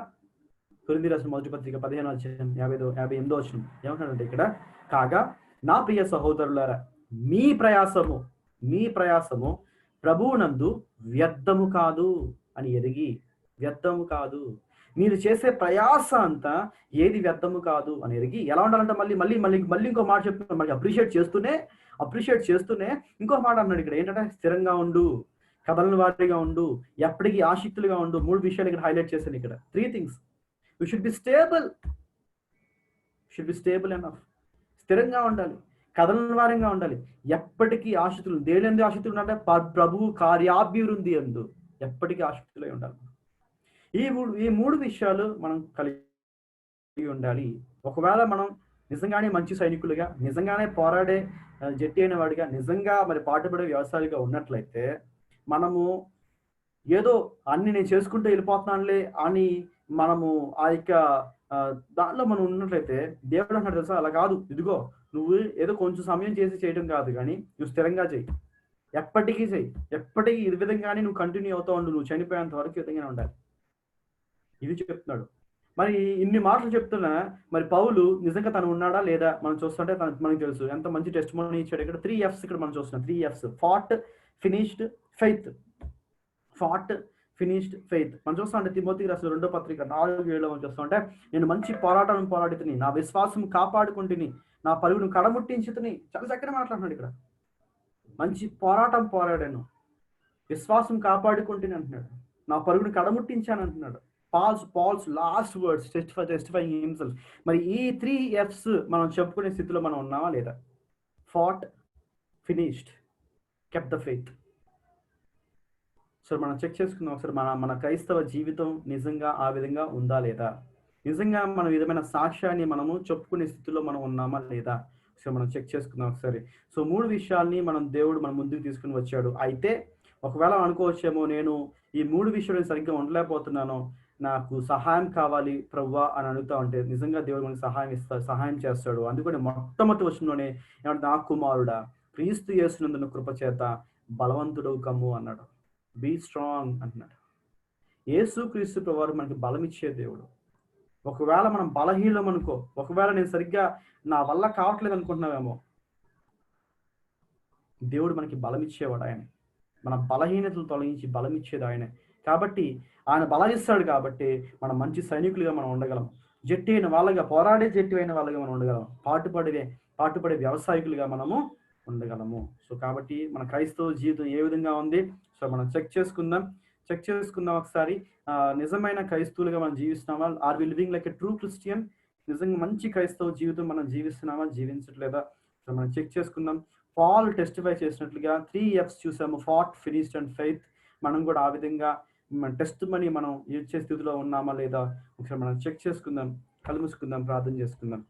కొరింథీ రాసిన మొదటి పత్రిక 15వ అధ్యాయం 58వ వచనం ఏమంటాడంటే ఇక్కడ, కాగా నా ప్రియ సహోదరులారా, మీ ప్రయాసము ప్రభువునందు వ్యర్థము కాదు అని ఎరిగి, వ్యర్థము కాదు, మీరు చేసే ప్రయాస అంతా ఏది వ్యర్థము కాదు అని ఎరిగి. ఎలా ఉండాలంటే మళ్ళీ ఇంకో మాట చెప్తున్నాను. మళ్ళీ అప్రిషియేట్ చేస్తూనే ఇంకో మాట అన్నాడు ఇక్కడ. ఏంటంటే స్థిరంగా ఉండు, కథలను వారిగా ఉండు, ఎప్పటికీ ఆసక్తులుగా ఉండు. 3 విషయాలు ఇక్కడ హైలైట్ చేశాను. ఇక్కడ 3 things. You should be stable enough. స్థిరంగా ఉండాలి, కథలను వారంగా ఉండాలి, ఎప్పటికీ ఆసక్తులు. దేనిందు ఆసక్తులు అంటే ప్రభువు కార్యాభివృద్ధి అందు ఎప్పటికీ ఆసక్తులై ఉండాలి. ఈ మూడు విషయాలు మనం కలిగి ఉండాలి. ఒకవేళ మనం నిజంగానే మంచి సైనికులుగా, నిజంగానే పోరాడే జట్టి అయిన వాడిగా, నిజంగా మరి పాటుపడే వ్యవసాయిగా ఉన్నట్లయితే, మనము ఏదో అన్ని నేను చేసుకుంటూ వెళ్ళిపోతున్నానులే అని మనము ఆ యొక్క దానిలో మనం ఉన్నట్లయితే దేవుడు అంటాడు తెలుసా, అలా కాదు, ఇదిగో నువ్వు ఏదో కొంచెం సమయం చేసి చేయడం కాదు, కానీ నువ్వు స్థిరంగా చెయ్యి, ఎప్పటికీ చెయ్యి, ఎప్పటికీ ఇది విధంగానే నువ్వు కంటిన్యూ అవుతూ ఉండు, నువ్వు చనిపోయేంత వరకు విధంగానే ఉండాలి. ఇది చెప్తున్నాడు. మరి ఇన్ని మాటలు చెప్తున్నా మరి పౌలు నిజంగా తను ఉన్నాడా లేదా మనం చూస్తుంటే మనకు తెలుసు ఎంత మంచి టెస్టిమనీ ఇచ్చాడు. ఇక్కడ 3 F's ఇక్కడ మనం చూస్తున్నాం. 3 F's: fought, finished, faith. Fought, finished faith. మనం చూస్తా అంటే తిమోతికి రాసిన 2వ పత్రిక 4:7 మనం చూస్తా ఉంటే, నేను మంచి పోరాటం పోరాడితిని, నా విశ్వాసం కాపాడుకుంటుని, నా పరుగును కడముట్టించితిని. చాలా చక్కగా మాట్లాడుతున్నాడు ఇక్కడ. మంచి పోరాటం పోరాడాను, విశ్వాసం కాపాడుకుంటుని అంటున్నాడు, నా పరుగును కడముట్టించాను అంటున్నాడు. Paul's last words testifying himself. మరి ఈ 3 F's మనం చెప్పుకునే స్థితిలో మనం ఉన్నామా లేదా? Fought, finished, kept the faith. So మనం చెక్ చేసుకుందాం ఒకసారి, మన క్రైస్తవ జీవితం నిజంగా ఆ విధంగా ఉందా లేదా? నిజంగా మనం విధమైన సాక్ష్యాన్ని మనము చెప్పుకునే స్థితిలో మనం ఉన్నామా లేదా? సో మనం చెక్ చేసుకుందాం ఒకసారి. సో 3 విషయాల్ని దేవుడు మన ముందుకు తీసుకుని వచ్చాడు. అయితే ఒకవేళ అనుకోవచ్చేమో, నేను ఈ 3 విషయాలు సరిగ్గా ఉండలేకపోతున్నాను, నాకు సహాయం కావాలి ప్రభువా అని అడుగుతా ఉంటే, నిజంగా దేవుడు మనకి సహాయం చేస్తాడు. అందుకని మొట్టమొదటి వచనంలోనే ఏమంటే, నా కుమారుడా క్రీస్తు యేసునందున కృప చేత బలవంతుడవు కమ్ము అన్నాడు. బీ స్ట్రాంగ్ అంటున్నాడు. యేసు క్రీస్తు ప్రభువారు మనకి బలం ఇచ్చే దేవుడు. ఒకవేళ మనం బలహీనం అనుకో, ఒకవేళ నేను సరిగ్గా నా వల్ల కావట్లేదు అనుకుంటున్నావేమో, దేవుడు మనకి బలం ఇచ్చేవాడు ఆయన. మన బలహీనతలు తొలగించి బలం ఇచ్చేది ఆయనే. కాబట్టి ఆయన బలం ఇస్తాడు కాబట్టి మనం మంచి సైనికులుగా మనం ఉండగలం. జట్టు అయిన వాళ్ళగా, పోరాడే జట్టు అయిన వాళ్ళగా మనం ఉండగలం. పాటుపడే వ్యవసాయకులుగా మనము ఉండగలము. సో కాబట్టి మన క్రైస్తవ జీవితం ఏ విధంగా ఉంది? సో మనం చెక్ చేసుకుందాం ఒకసారి. నిజమైన క్రైస్తవులుగా మనం జీవిస్తున్నామా? Are we living like a true Christian? నిజంగా మంచి క్రైస్తవ జీవితం మనం జీవిస్తున్నామా, జీవించట్లేదా? సో మనం చెక్ చేసుకుందాం. పాల్ టెస్టిఫై చేసినట్లుగా 3 F's చూసాము, ఫాట్, ఫినిష్డ్ అండ్ ఫెయిత్. మనం కూడా ఆ విధంగా మన టెస్ట్ మనీ మనం ఇచ్చే స్థితిలో ఉన్నామా లేదా ఒకసారి మనం చెక్ చేసుకుందాం. కళ్ళు మూసుకుందాం, ప్రార్థన చేసుకుందాం.